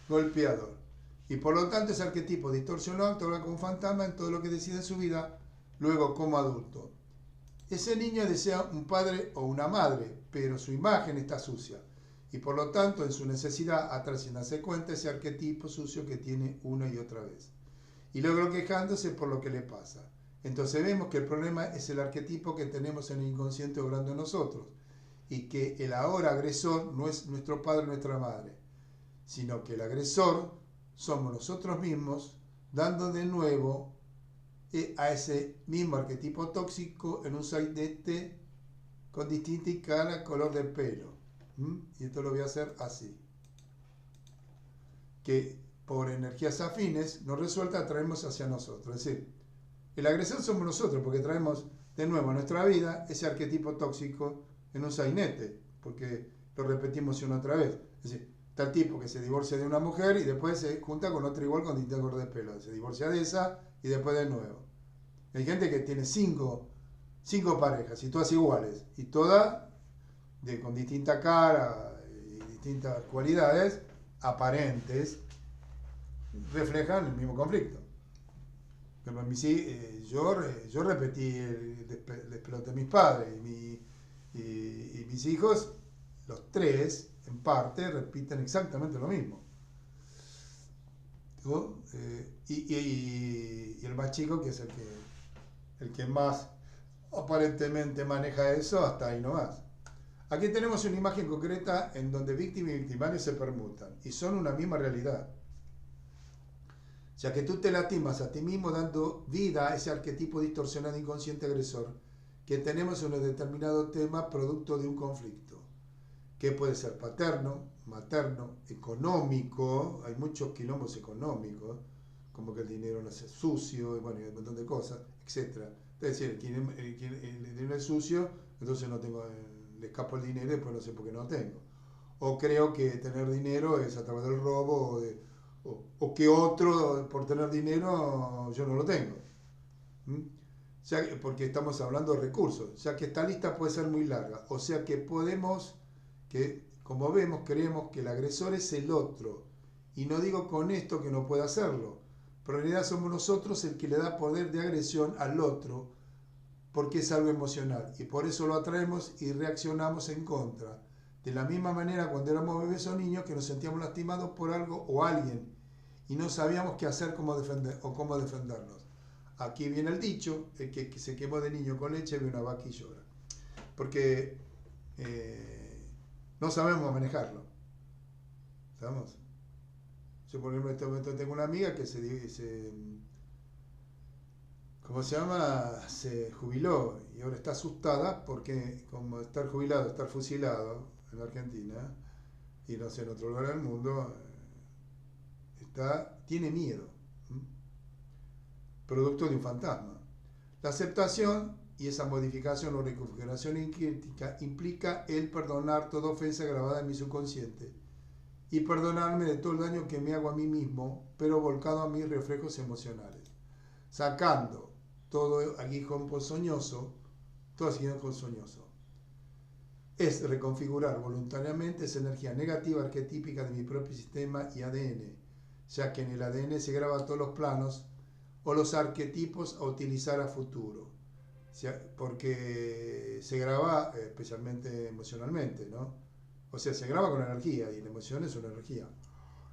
Golpeador. Y por lo tanto ese arquetipo distorsionado actúa como un fantasma en todo lo que decide en su vida, luego como adulto. Ese niño desea un padre o una madre, pero su imagen está sucia. Y por lo tanto en su necesidad atrae sin darse cuenta ese arquetipo sucio que tiene una y otra vez. Y luego quejándose por lo que le pasa. Entonces vemos que el problema es el arquetipo que tenemos en el inconsciente obrando en nosotros. Y que el ahora agresor no es nuestro padre o nuestra madre, sino que el agresor somos nosotros mismos, dando de nuevo a ese mismo arquetipo tóxico en un sainete con distinta color de pelo. Y esto lo voy a hacer así. Que por energías afines no resueltas traemos hacia nosotros. Es decir, el agresor somos nosotros porque traemos de nuevo a nuestra vida ese arquetipo tóxico en un sainete, porque lo repetimos una otra vez. Es decir, está el tipo que se divorcia de una mujer y después se junta con otra igual con distinto color de pelo. Se divorcia de esa y después de nuevo. Hay gente que tiene cinco parejas y todas iguales y todas con distinta cara y distintas cualidades aparentes, reflejan el mismo conflicto. Pero yo repetí el despelote de mis padres y mis hijos, los tres, en parte, repiten exactamente lo mismo. ¿No? Y el más chico, que es el que más aparentemente maneja eso, hasta ahí nomás. Aquí tenemos una imagen concreta en donde víctima y victimario se permutan y son una misma realidad. O sea que tú te lastimas a ti mismo dando vida a ese arquetipo distorsionado inconsciente agresor que tenemos en un determinado tema producto de un conflicto, que puede ser paterno, materno, económico. Hay muchos quilombos económicos, como que el dinero no es sucio, y bueno, hay un montón de cosas, etc. Es decir, el dinero es sucio, entonces no tengo, le escapo el dinero y después no sé por qué no tengo. O creo que tener dinero es a través del robo o que otro, por tener dinero, yo no lo tengo. ¿Mm? O sea, porque estamos hablando de recursos. O sea que esta lista puede ser muy larga. O sea que como vemos, creemos que el agresor es el otro. Y no digo con esto que no pueda hacerlo. Pero en realidad somos nosotros el que le da poder de agresión al otro, porque es algo emocional. Y por eso lo atraemos y reaccionamos en contra. De la misma manera cuando éramos bebés o niños que nos sentíamos lastimados por algo o alguien y no sabíamos qué hacer cómo defendernos. Aquí viene el dicho, el que se quemó de niño con leche ve una vaca y llora. Porque no sabemos manejarlo. ¿Sabemos? Yo por ejemplo en este momento tengo una amiga que ¿cómo se llama? Se jubiló y ahora está asustada porque como estar jubilado, estar fusilado en Argentina y no sé, en otro lugar del mundo, tiene miedo, producto de un fantasma. La aceptación y esa modificación o reconfiguración implica el perdonar toda ofensa grabada en mi subconsciente y perdonarme de todo el daño que me hago a mí mismo, pero volcado a mis reflejos emocionales, sacando todo aguijón ponzoñoso, es reconfigurar voluntariamente esa energía negativa arquetípica de mi propio sistema y ADN, ya que en el ADN se graban todos los planos o los arquetipos a utilizar a futuro, porque se graba especialmente emocionalmente, ¿no? O sea, se graba con energía y la emoción es una energía.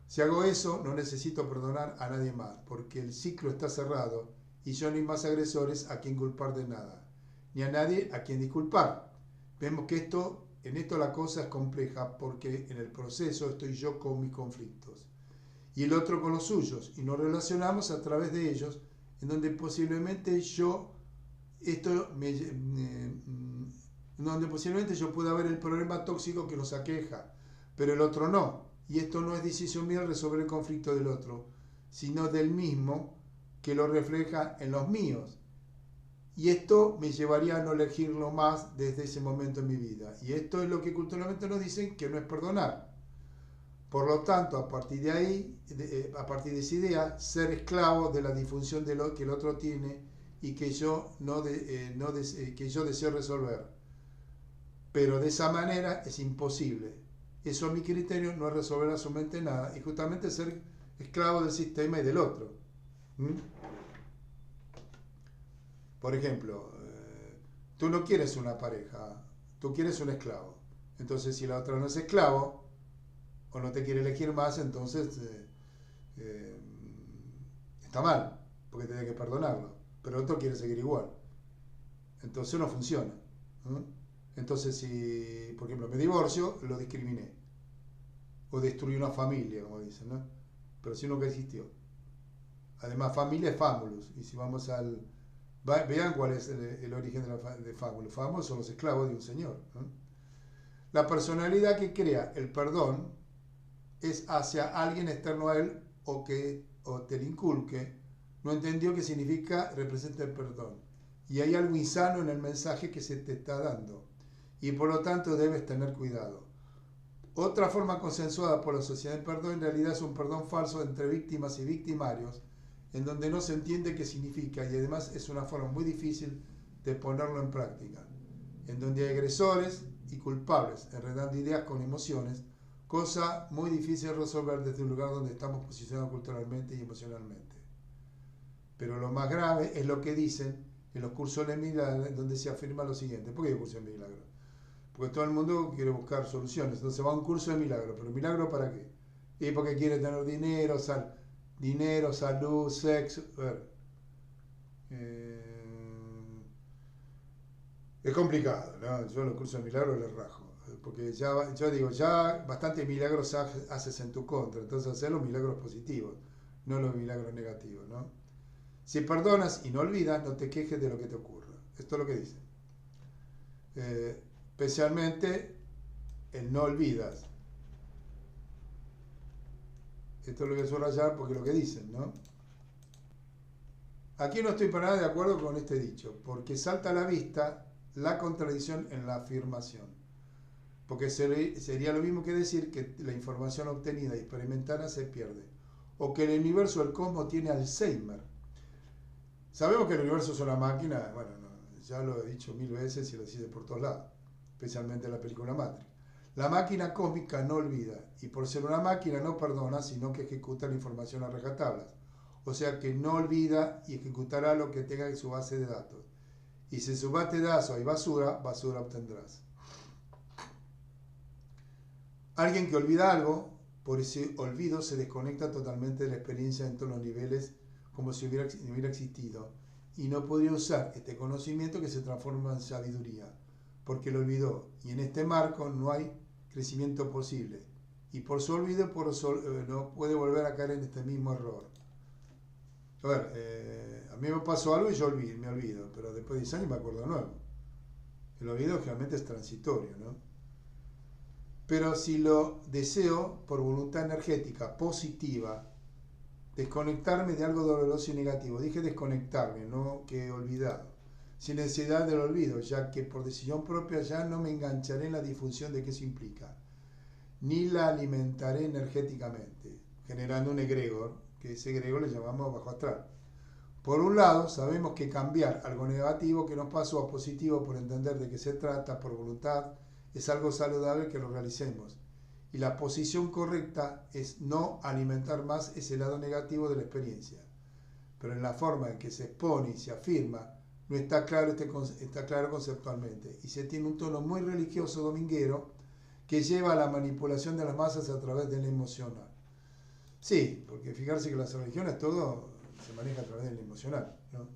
Si hago eso, no necesito perdonar a nadie más, porque el ciclo está cerrado y yo no hay más agresores a quien culpar de nada, ni a nadie a quien disculpar. Vemos que en esto la cosa es compleja porque en el proceso estoy yo con mis conflictos y el otro con los suyos y nos relacionamos a través de ellos, en donde posiblemente yo pueda ver el problema tóxico que nos aqueja, pero el otro no. Y esto no es decisión mía resolver el conflicto del otro, sino del mismo que lo refleja en los míos. Y esto me llevaría a no elegirlo más desde ese momento en mi vida. Y esto es lo que culturalmente nos dicen que no es perdonar. Por lo tanto, a partir de ahí, a partir de esa idea, ser esclavo de la disfunción de lo que el otro tiene y que yo que yo deseo resolver. Pero de esa manera es imposible. Eso a mi criterio no es resolver absolutamente nada y justamente ser esclavo del sistema y del otro. Por ejemplo, tú no quieres una pareja, tú quieres un esclavo. Entonces, si la otra no es esclavo o no te quiere elegir más, entonces está mal, porque tienes que perdonarlo. Pero el otro quiere seguir igual. Entonces no funciona. Entonces, si, por ejemplo, me divorcio, lo discriminé. O destruí una familia, como dicen, ¿no? Pero si nunca existió. Además, familia es famulus. Y si vamos vean cuál es el origen de famulus. Famulus son los esclavos de un señor, ¿no? La personalidad que crea el perdón es hacia alguien externo a él o te lo inculque, no entendió qué significa representa el perdón. Y hay algo insano en el mensaje que se te está dando. Y por lo tanto debes tener cuidado. Otra forma consensuada por la sociedad de perdón en realidad es un perdón falso entre víctimas y victimarios, en donde no se entiende qué significa y además es una forma muy difícil de ponerlo en práctica, en donde hay agresores y culpables, enredando ideas con emociones, cosa muy difícil de resolver desde un lugar donde estamos posicionados culturalmente y emocionalmente. Pero lo más grave es lo que dicen en los cursos de milagros, donde se afirma lo siguiente. ¿Por qué hay cursos de milagros? Porque todo el mundo quiere buscar soluciones. Entonces va a un curso de milagros. ¿Pero milagro para qué? Y porque quiere tener dinero, salud, sexo. A ver, es complicado, ¿no? Yo los cursos de milagros les rajo. Porque ya, yo digo, ya bastante milagros haces en tu contra. Entonces hacer los milagros positivos, no los milagros negativos, ¿no? Si perdonas y no olvidas, no te quejes de lo que te ocurra. Esto es lo que dice. Especialmente el no olvidas. Esto es lo que subrayar porque es lo que dicen, ¿no? Aquí no estoy para nada de acuerdo con este dicho, porque salta a la vista la contradicción en la afirmación. Porque sería lo mismo que decir que la información obtenida y experimentada se pierde. O que el universo, el cosmos, tiene Alzheimer. Sabemos que el universo es una máquina, bueno, no, ya lo he dicho 1000 veces y lo dice por todos lados, especialmente en la película Matrix. La máquina cósmica no olvida, y por ser una máquina no perdona, sino que ejecuta la información a rajatablas. O sea que no olvida y ejecutará lo que tenga en su base de datos. Y si en su base de datos hay basura, basura obtendrás. Alguien que olvida algo, por ese olvido se desconecta totalmente de la experiencia en todos los niveles, como si hubiera existido, y no podría usar este conocimiento que se transforma en sabiduría, porque lo olvidó, y en este marco no hay crecimiento posible, y por su olvido no puede volver a caer en este mismo error. A ver, a mí me pasó algo y yo me olvido, pero después de 10 años me acuerdo de nuevo. El olvido generalmente es transitorio, ¿no? Pero si lo deseo por voluntad energética positiva, desconectarme de algo doloroso y negativo. Dije desconectarme, no que he olvidado. Sin necesidad del olvido, ya que por decisión propia ya no me engancharé en la difusión de qué eso implica, ni la alimentaré energéticamente, generando un egregor, que ese egregor le llamamos bajo astral. Por un lado, sabemos que cambiar algo negativo que nos pasó a positivo por entender de qué se trata, por voluntad, es algo saludable que lo realicemos. Y la posición correcta es no alimentar más ese lado negativo de la experiencia. Pero en la forma en que se expone y se afirma, no está claro, está claro conceptualmente. Y se tiene un tono muy religioso dominguero que lleva a la manipulación de las masas a través de la emocional. Sí, porque fijarse que las religiones todo se maneja a través del emocional, ¿no?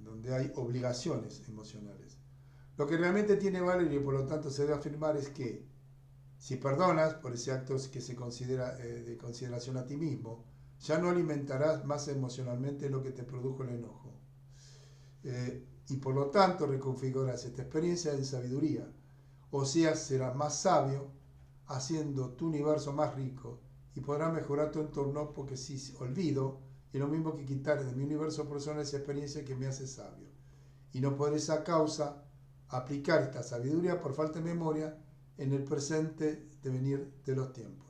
Donde hay obligaciones emocionales. Lo que realmente tiene valor y por lo tanto se debe afirmar es que si perdonas por ese acto que se considera de consideración a ti mismo, ya no alimentarás más emocionalmente lo que te produjo el enojo. Y por lo tanto reconfigurarás esta experiencia en sabiduría. O sea, serás más sabio haciendo tu universo más rico y podrás mejorar tu entorno porque si olvido es lo mismo que quitar de mi universo personal esa experiencia que me hace sabio. Y no podré esa causa aplicar esta sabiduría por falta de memoria en el presente devenir de los tiempos.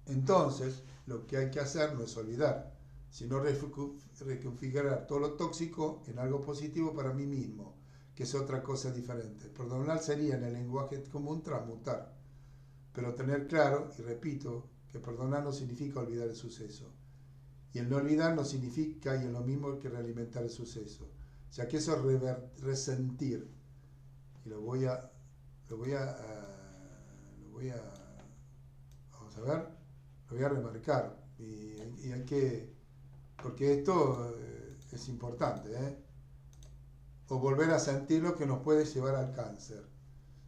Entonces, lo que hay que hacer no es olvidar, sino reconfigurar todo lo tóxico en algo positivo para mí mismo, que es otra cosa diferente. Perdonar sería en el lenguaje común transmutar, pero tener claro, y repito, que perdonar no significa olvidar el suceso. Y el no olvidar no significa y es lo mismo que realimentar el suceso, ya que eso es resentir. Y lo voy a vamos a ver, lo voy a remarcar y hay que, porque esto es importante, o volver a sentir lo que nos puede llevar al cáncer.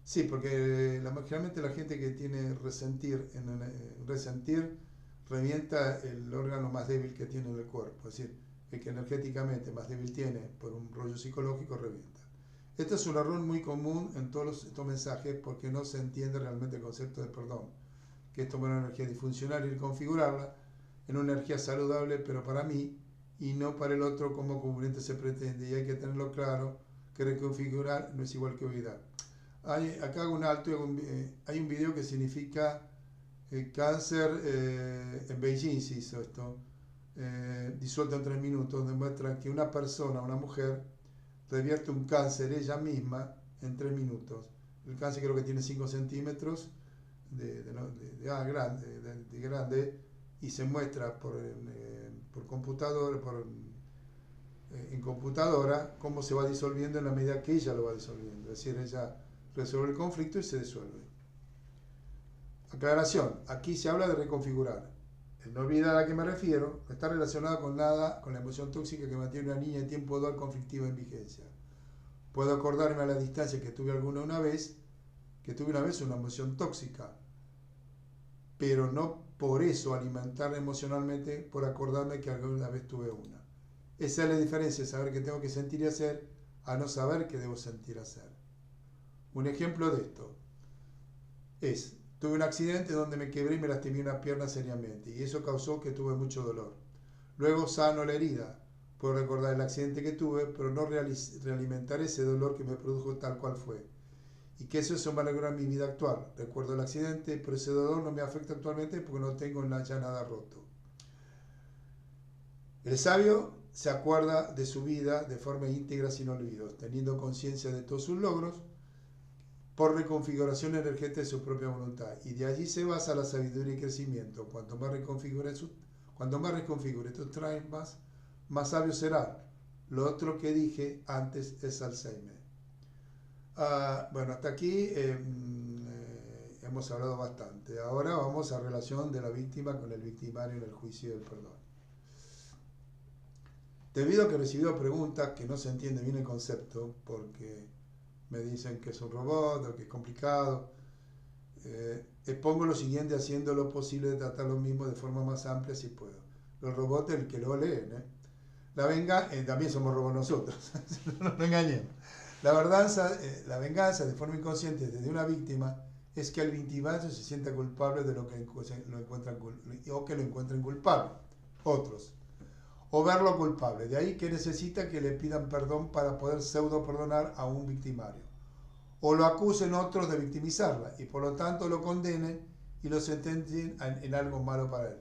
Sí, porque generalmente la gente que tiene resentir revienta el órgano más débil que tiene en el cuerpo, es decir, el que energéticamente más débil tiene por un rollo psicológico revienta. Este es un error muy común en todos estos mensajes porque no se entiende realmente el concepto de perdón. que es tomar una energía disfuncional y configurarla en una energía saludable, pero para mí y no para el otro como comúnmente se pretende. Y hay que tenerlo claro que reconfigurar no es igual que olvidar. Acá hago un alto, hay un video que significa cáncer en Beijing, se hizo esto, disuelto en 3 minutos, donde muestra que una persona, una mujer, revierte un cáncer ella misma en 3 minutos. El cáncer creo que tiene 5 centímetros de grande y se muestra por computadora, en computadora cómo se va disolviendo en la medida que ella lo va disolviendo. Es decir, ella resuelve el conflicto y se disuelve. Aclaración, aquí se habla de reconfigurar. El no olvidar a qué me refiero no está relacionado con nada con la emoción tóxica que mantiene una niña en tiempo dual conflictiva en vigencia. Puedo acordarme a la distancia que tuve una vez una emoción tóxica, pero no por eso alimentarla emocionalmente por acordarme que alguna vez tuve una. Esa es la diferencia, saber que tengo que sentir y hacer a no saber que debo sentir y hacer. Un ejemplo de esto es, tuve un accidente donde me quebré y me lastimé una pierna seriamente y eso causó que tuve mucho dolor. Luego sano la herida, puedo recordar el accidente que tuve, pero no realimentar ese dolor que me produjo tal cual fue. Y que eso me alegra mi vida actual. Recuerdo el accidente, pero ese dolor no me afecta actualmente porque no tengo ya nada roto. El sabio se acuerda de su vida de forma íntegra sin olvidos, teniendo conciencia de todos sus logros por reconfiguración energética de su propia voluntad. Y de allí se basa la sabiduría y crecimiento. Cuanto más reconfigure tus traumas, más sabio será. Lo otro que dije antes es Alzheimer. Bueno, hasta aquí hemos hablado bastante. Ahora vamos a relación de la víctima con el victimario en el juicio y el perdón. Debido a que he recibido preguntas que no se entiende bien el concepto, porque me dicen que es un robot o que es complicado, expongo lo siguiente haciendo lo posible de tratar lo mismo de forma más amplia si puedo. Los robots, el que lo leen, también somos robots nosotros, no nos engañemos. La venganza de forma inconsciente desde una víctima es que el victimario se sienta culpable de lo que lo encuentren culpable, otros, o verlo culpable. De ahí que necesita que le pidan perdón para poder pseudo perdonar a un victimario, o lo acusen otros de victimizarla y por lo tanto lo condenen y lo sentencien en algo malo para él.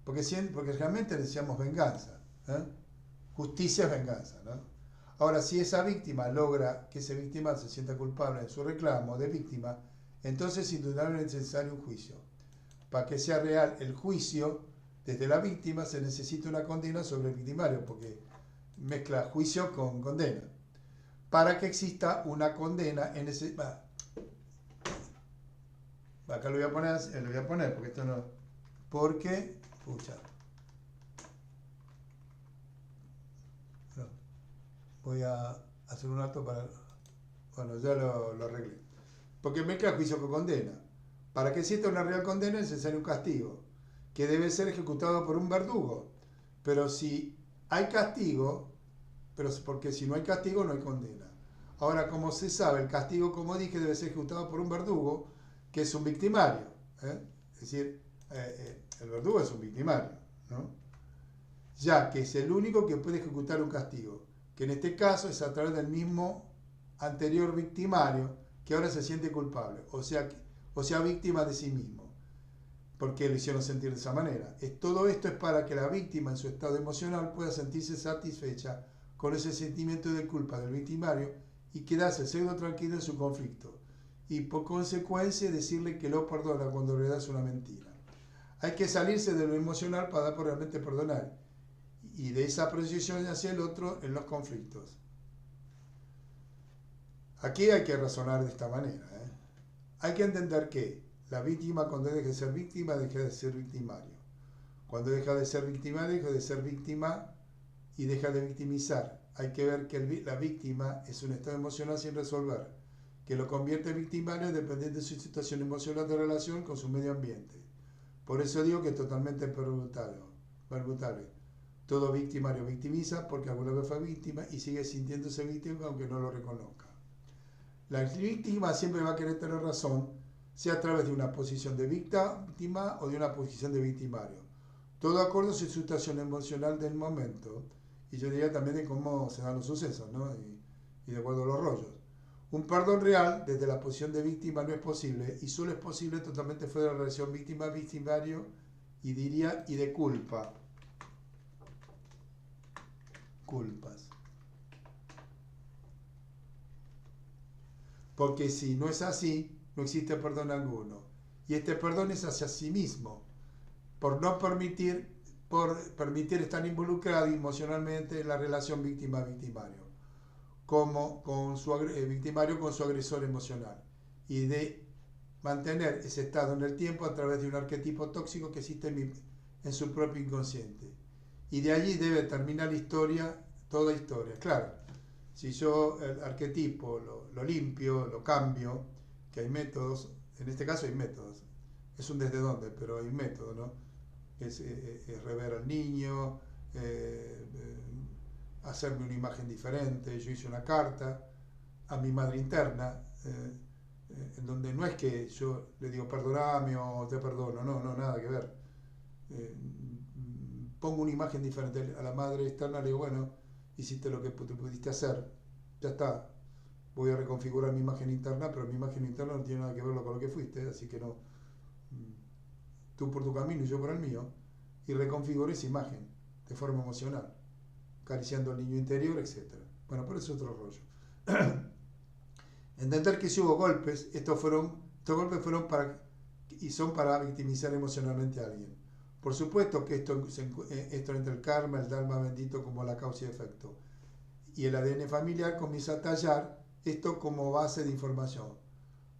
Porque realmente deseamos venganza. Justicia es venganza, ¿no? Ahora, si esa víctima logra que ese víctima se sienta culpable en su reclamo de víctima, entonces indudablemente es necesario un juicio. Para que sea real el juicio, desde la víctima se necesita una condena sobre el victimario, porque mezcla juicio con condena. Para que exista una condena en ese... Acá lo voy a poner, porque esto no... Porque... Pucha. Voy a hacer un alto para... Bueno, ya lo arreglé. Porque mezcla juicio con condena. Para que exista una real condena es necesario un castigo, que debe ser ejecutado por un verdugo. Pero si hay castigo, porque si no hay castigo no hay condena. Ahora, como se sabe, el castigo, como dije, debe ser ejecutado por un verdugo, que es un victimario. Es decir, el verdugo es un victimario, ¿no? Ya que es el único que puede ejecutar un castigo, que en este caso es a través del mismo anterior victimario que ahora se siente culpable, o sea víctima de sí mismo, porque lo hicieron sentir de esa manera. Todo esto es para que la víctima en su estado emocional pueda sentirse satisfecha con ese sentimiento de culpa del victimario y quedarse pseudo tranquilo en su conflicto, y por consecuencia decirle que lo perdona cuando en realidad es una mentira. Hay que salirse de lo emocional para realmente perdonar, y de esa proyección hacia el otro en los conflictos. Aquí hay que razonar de esta manera. Hay que entender que la víctima, cuando deja de ser víctima, deja de ser victimario. Cuando deja de ser victimario, deja de ser víctima y deja de victimizar. Hay que ver que la víctima es un estado emocional sin resolver, que lo convierte en victimario dependiendo de su situación emocional de relación con su medio ambiente. Por eso digo que es totalmente permutable. Todo victimario victimiza porque alguna vez fue víctima y sigue sintiéndose víctima aunque no lo reconozca. La víctima siempre va a querer tener razón sea a través de una posición de víctima o de una posición de victimario. Todo de acuerdo a su situación emocional del momento, y yo diría también de cómo se dan los sucesos, ¿no? Y de acuerdo a los rollos. Un perdón real desde la posición de víctima no es posible, y solo es posible totalmente fuera de la relación víctima-victimario, y diría, y de culpas. Porque si no es así, no existe perdón alguno. Y este perdón es hacia sí mismo, por no permitir, por permitir estar involucrado emocionalmente en la relación víctima-victimario, como con su victimario con su agresor emocional, y de mantener ese estado en el tiempo a través de un arquetipo tóxico que existe en su propio inconsciente. Y de allí debe terminar la historia, toda historia. Claro, si yo el arquetipo lo limpio, lo cambio, que hay métodos, en este caso hay métodos, es un desde dónde, pero hay método, ¿no? Es rever al niño, hacerme una imagen diferente. Yo hice una carta a mi madre interna, en donde no es que yo le digo perdoname o te perdono, no, nada que ver. Eh, Pongo una imagen diferente a la madre externa, le digo, bueno, hiciste lo que te pudiste hacer, ya está, voy a reconfigurar mi imagen interna, pero mi imagen interna no tiene nada que ver con lo que fuiste, así que no, tú por tu camino y yo por el mío, y reconfiguro esa imagen de forma emocional, acariciando al niño interior, etcétera. Bueno, pero eso es otro rollo. Entender que si hubo golpes, estos golpes fueron para y son para victimizar emocionalmente a alguien. Por supuesto que esto entre el karma, el dharma bendito como la causa y efecto. Y el ADN familiar comienza a tallar esto como base de información.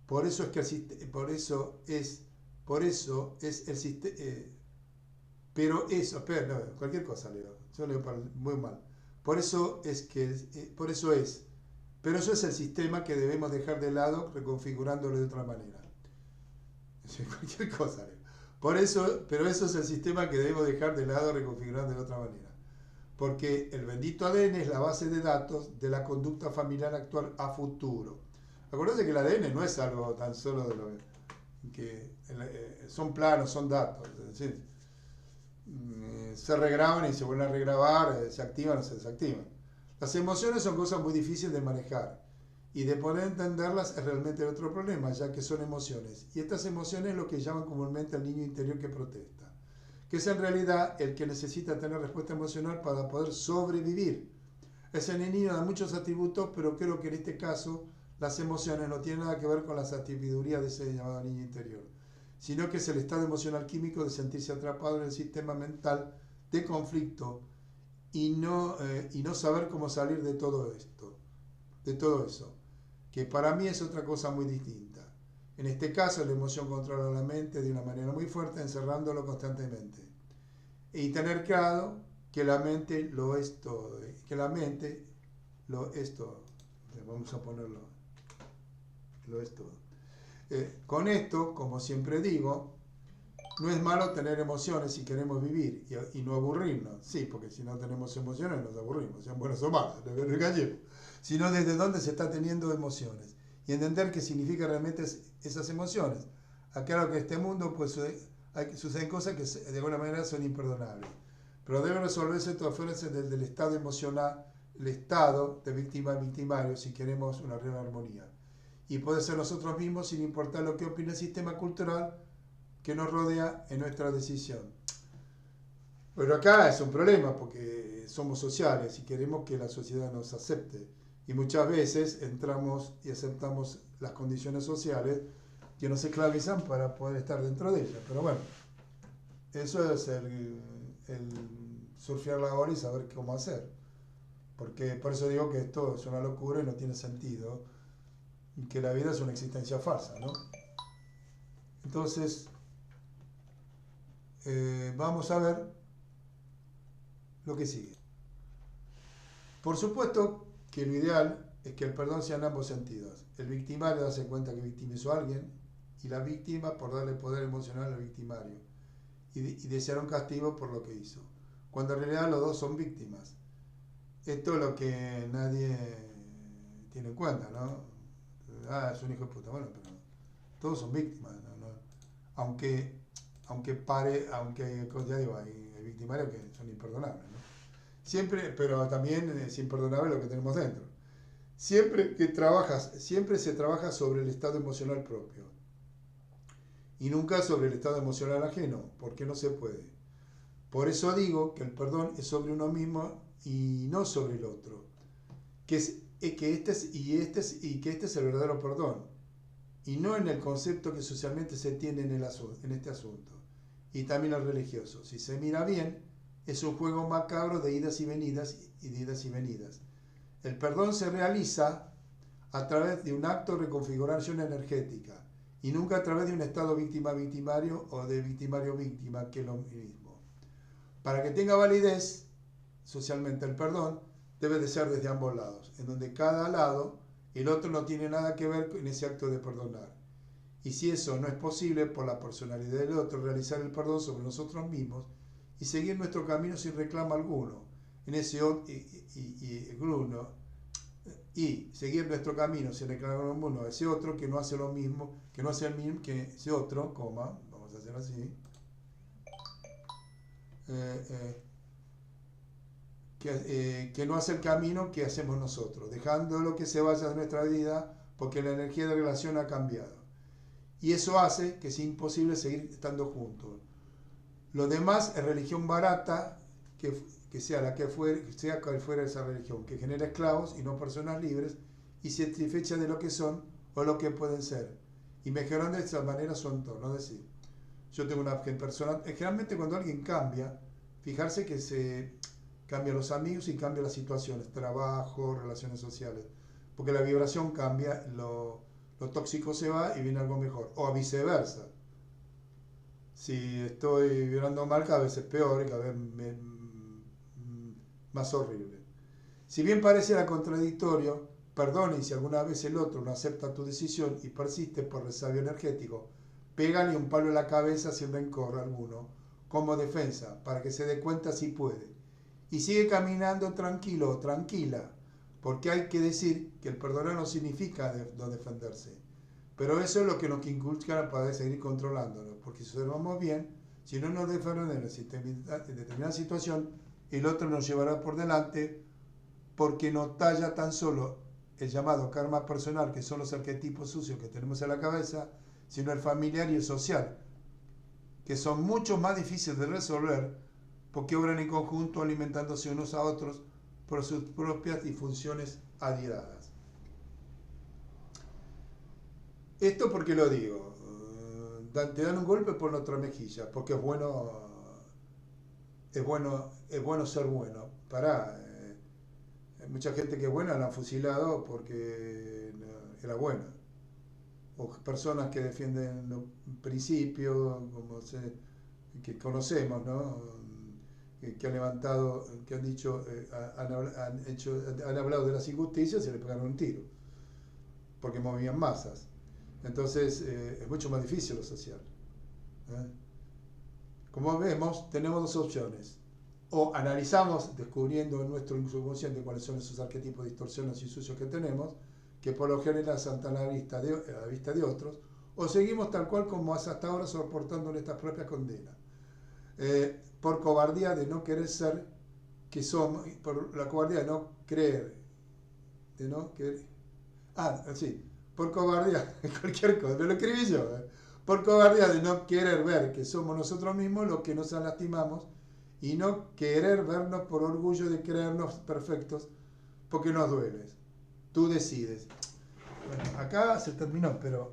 Por eso es que por eso es el sistema. Pero eso, espera, no, cualquier cosa leo. Yo leo muy mal. Por eso es por eso es. Pero eso es el sistema que debemos dejar de lado reconfigurándolo de otra manera. Cualquier cosa. Pero eso es el sistema que debemos dejar de lado reconfigurándolo de otra manera. Porque el bendito ADN es la base de datos de la conducta familiar actual a futuro. Acuérdense que el ADN no es algo tan solo de lo que son planos, son datos. Es decir, se regraban y se vuelven a regrabar, se activan o se desactivan. Las emociones son cosas muy difíciles de manejar y de poder entenderlas es realmente otro problema, ya que son emociones. Y estas emociones es lo que llaman comúnmente al niño interior que protesta, que es en realidad el que necesita tener respuesta emocional para poder sobrevivir. Ese niño da muchos atributos, pero creo que en este caso las emociones no tienen nada que ver con la sabiduría de ese llamado niño interior, sino que es el estado emocional químico de sentirse atrapado en el sistema mental de conflicto y no saber cómo salir de todo esto, de todo eso, que para mí es otra cosa muy distinta. En este caso la emoción controla la mente de una manera muy fuerte, encerrándolo constantemente. Y tener claro que la mente lo es todo, que la mente lo es todo. Vamos a ponerlo, lo es todo. Con esto, como siempre digo, no es malo tener emociones si queremos vivir y no aburrirnos. Sí, porque si no tenemos emociones nos aburrimos, sean buenas o malas, el gallego. Sino desde dónde se está teniendo emociones y entender qué significa realmente esas emociones. Aclaro que en este mundo pues suceden cosas que de alguna manera son imperdonables, pero deben resolverse todas formas desde el estado emocional, el estado de víctima-victimario si queremos una real armonía. Y puede ser nosotros mismos sin importar lo que opine el sistema cultural que nos rodea en nuestra decisión. Pero acá es un problema porque somos sociales y queremos que la sociedad nos acepte. Y muchas veces entramos y aceptamos las condiciones sociales que nos esclavizan para poder estar dentro de ellas. Pero bueno, eso es el surfear la ola y saber cómo hacer. Porque por eso digo que esto es una locura y no tiene sentido. Y que la vida es una existencia falsa, ¿no? Entonces, vamos a ver lo que sigue. Por supuesto que lo ideal es que el perdón sea en ambos sentidos. El victimario darse cuenta que victimizó a alguien y la víctima por darle poder emocional al victimario y desear un castigo por lo que hizo. Cuando en realidad los dos son víctimas. Esto es lo que nadie tiene en cuenta, ¿no? Ah, es un hijo de puta. Bueno, pero todos son víctimas, ¿no? Aunque ya digo, hay victimarios que son imperdonables, ¿no? Siempre, pero también es imperdonable lo que tenemos dentro. Siempre se trabaja sobre el estado emocional propio y nunca sobre el estado emocional ajeno, porque no se puede. Por eso digo que el perdón es sobre uno mismo y no sobre el otro, que este es el verdadero perdón, y no en el concepto que socialmente se tiene en este asunto, y también el religioso. Si se mira bien, es un juego macabro de idas y venidas y de idas y venidas. El perdón se realiza a través de un acto de reconfiguración energética y nunca a través de un estado víctima-victimario o de victimario-víctima, que es lo mismo. Para que tenga validez socialmente el perdón, debe de ser desde ambos lados, en donde cada lado, el otro no tiene nada que ver en ese acto de perdonar. Y si eso no es posible por la personalidad del otro, realizar el perdón sobre nosotros mismos y seguir nuestro camino sin reclamo alguno. Y seguir nuestro camino sin reclamo alguno a ese otro que no hace lo mismo, que no hace el mismo que ese otro, vamos a hacer así, que no hace el camino que hacemos nosotros, dejándolo que se vaya de nuestra vida porque la energía de relación ha cambiado. Y eso hace que sea imposible seguir estando juntos. Lo demás es religión barata, que sea la que fuere, sea cual fuera esa religión, que genera esclavos y no personas libres y satisfechas de lo que son o lo que pueden ser, y mejorando de esa manera su entorno. Es decir, yo tengo una persona, generalmente cuando alguien cambia, fijarse que se cambian los amigos y cambian las situaciones, trabajo, relaciones sociales, porque la vibración cambia, lo tóxico se va y viene algo mejor, o viceversa. Si estoy vibrando mal, cada vez es peor y cada vez más horrible. Si bien pareciera contradictorio, perdone si alguna vez el otro no acepta tu decisión y persiste por resabio energético, pégale un palo en la cabeza sin rencor alguno, como defensa, para que se dé cuenta si puede. Y sigue caminando tranquilo o tranquila, porque hay que decir que el perdonar no significa no defenderse. Pero eso es lo que nos inculcan para seguir controlándonos, porque si observamos bien, si no nos defendemos en determinada situación, el otro nos llevará por delante, porque no talla tan solo el llamado karma personal, que son los arquetipos sucios que tenemos en la cabeza, sino el familiar y el social, que son mucho más difíciles de resolver, porque obran en conjunto alimentándose unos a otros por sus propias disfunciones adhiradas. Esto porque lo digo, te dan un golpe por la otra mejilla, porque es bueno ser bueno. Hay mucha gente que es buena, la han fusilado porque era buena. O personas que defienden los principios, que conocemos, ¿no? Que han levantado, que han dicho, han hablado de las injusticias y se le pegaron un tiro, porque movían masas. Entonces es mucho más difícil lo social. Como vemos, tenemos dos opciones. O analizamos, descubriendo en nuestro subconsciente cuáles son esos arquetipos de distorsiones y sucios que tenemos, que por lo general saltan a la vista de otros, o seguimos tal cual como hasta ahora soportando nuestras propias condenas. Por cobardía de no querer ser que somos, por la cobardía de no creer, por cobardía, cualquier cosa, me lo escribí yo, por cobardía de no querer ver que somos nosotros mismos los que nos lastimamos y no querer vernos por orgullo de creernos perfectos, porque nos duele. Tú decides. Bueno, acá se terminó, pero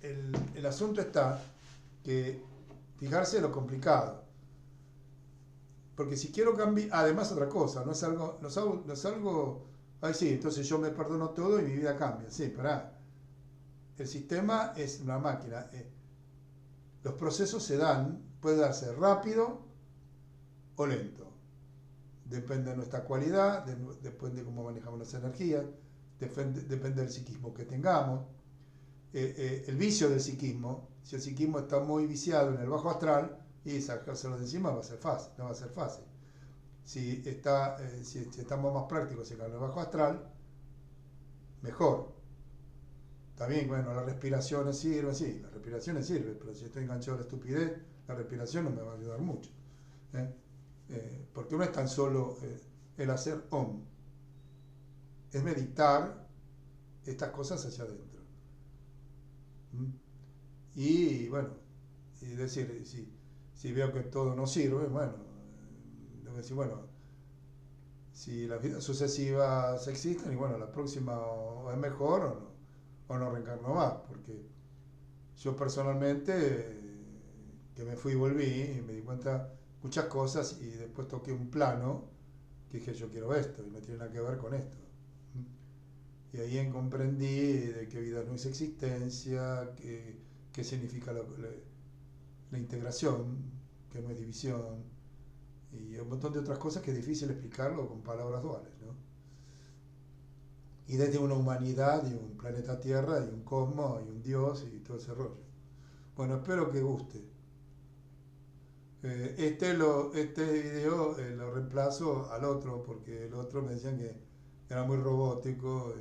el asunto está que fijarse lo complicado. Porque si quiero cambiar, además otra cosa, no es algo, ay sí, entonces yo me perdono todo y mi vida cambia. Sí, pará. El sistema es una máquina. Los procesos puede darse rápido o lento. Depende de nuestra cualidad, depende de cómo manejamos las energías, depende del psiquismo que tengamos. El vicio del psiquismo, si el psiquismo está muy viciado en el bajo astral, y sacárselo de encima va a ser fácil, no va a ser fácil. Si estamos más prácticos en el bajo astral, mejor. está bien, bueno, las respiraciones sirven, sí, las respiraciones sirven, pero si estoy enganchado a la estupidez, la respiración no me va a ayudar mucho. ¿Eh? Porque no es tan solo el hacer OM, es meditar estas cosas hacia adentro. ¿Mm? Y bueno, y decir, si veo que todo no sirve, bueno, debo decir, bueno, si las vidas sucesivas existen, y bueno, la próxima o es mejor o no reencarno más, porque yo personalmente, que me fui y volví, y me di cuenta muchas cosas y después toqué un plano que dije yo quiero esto y no tiene nada que ver con esto. Y ahí comprendí de que vida no es existencia, qué significa la integración, que no es división, y un montón de otras cosas que es difícil explicarlo con palabras duales, ¿no? Y desde una humanidad y un planeta Tierra y un cosmos y un Dios y todo ese rollo. Bueno, espero que guste. Este video lo reemplazo al otro porque el otro me decían que era muy robótico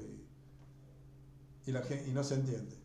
y no se entiende.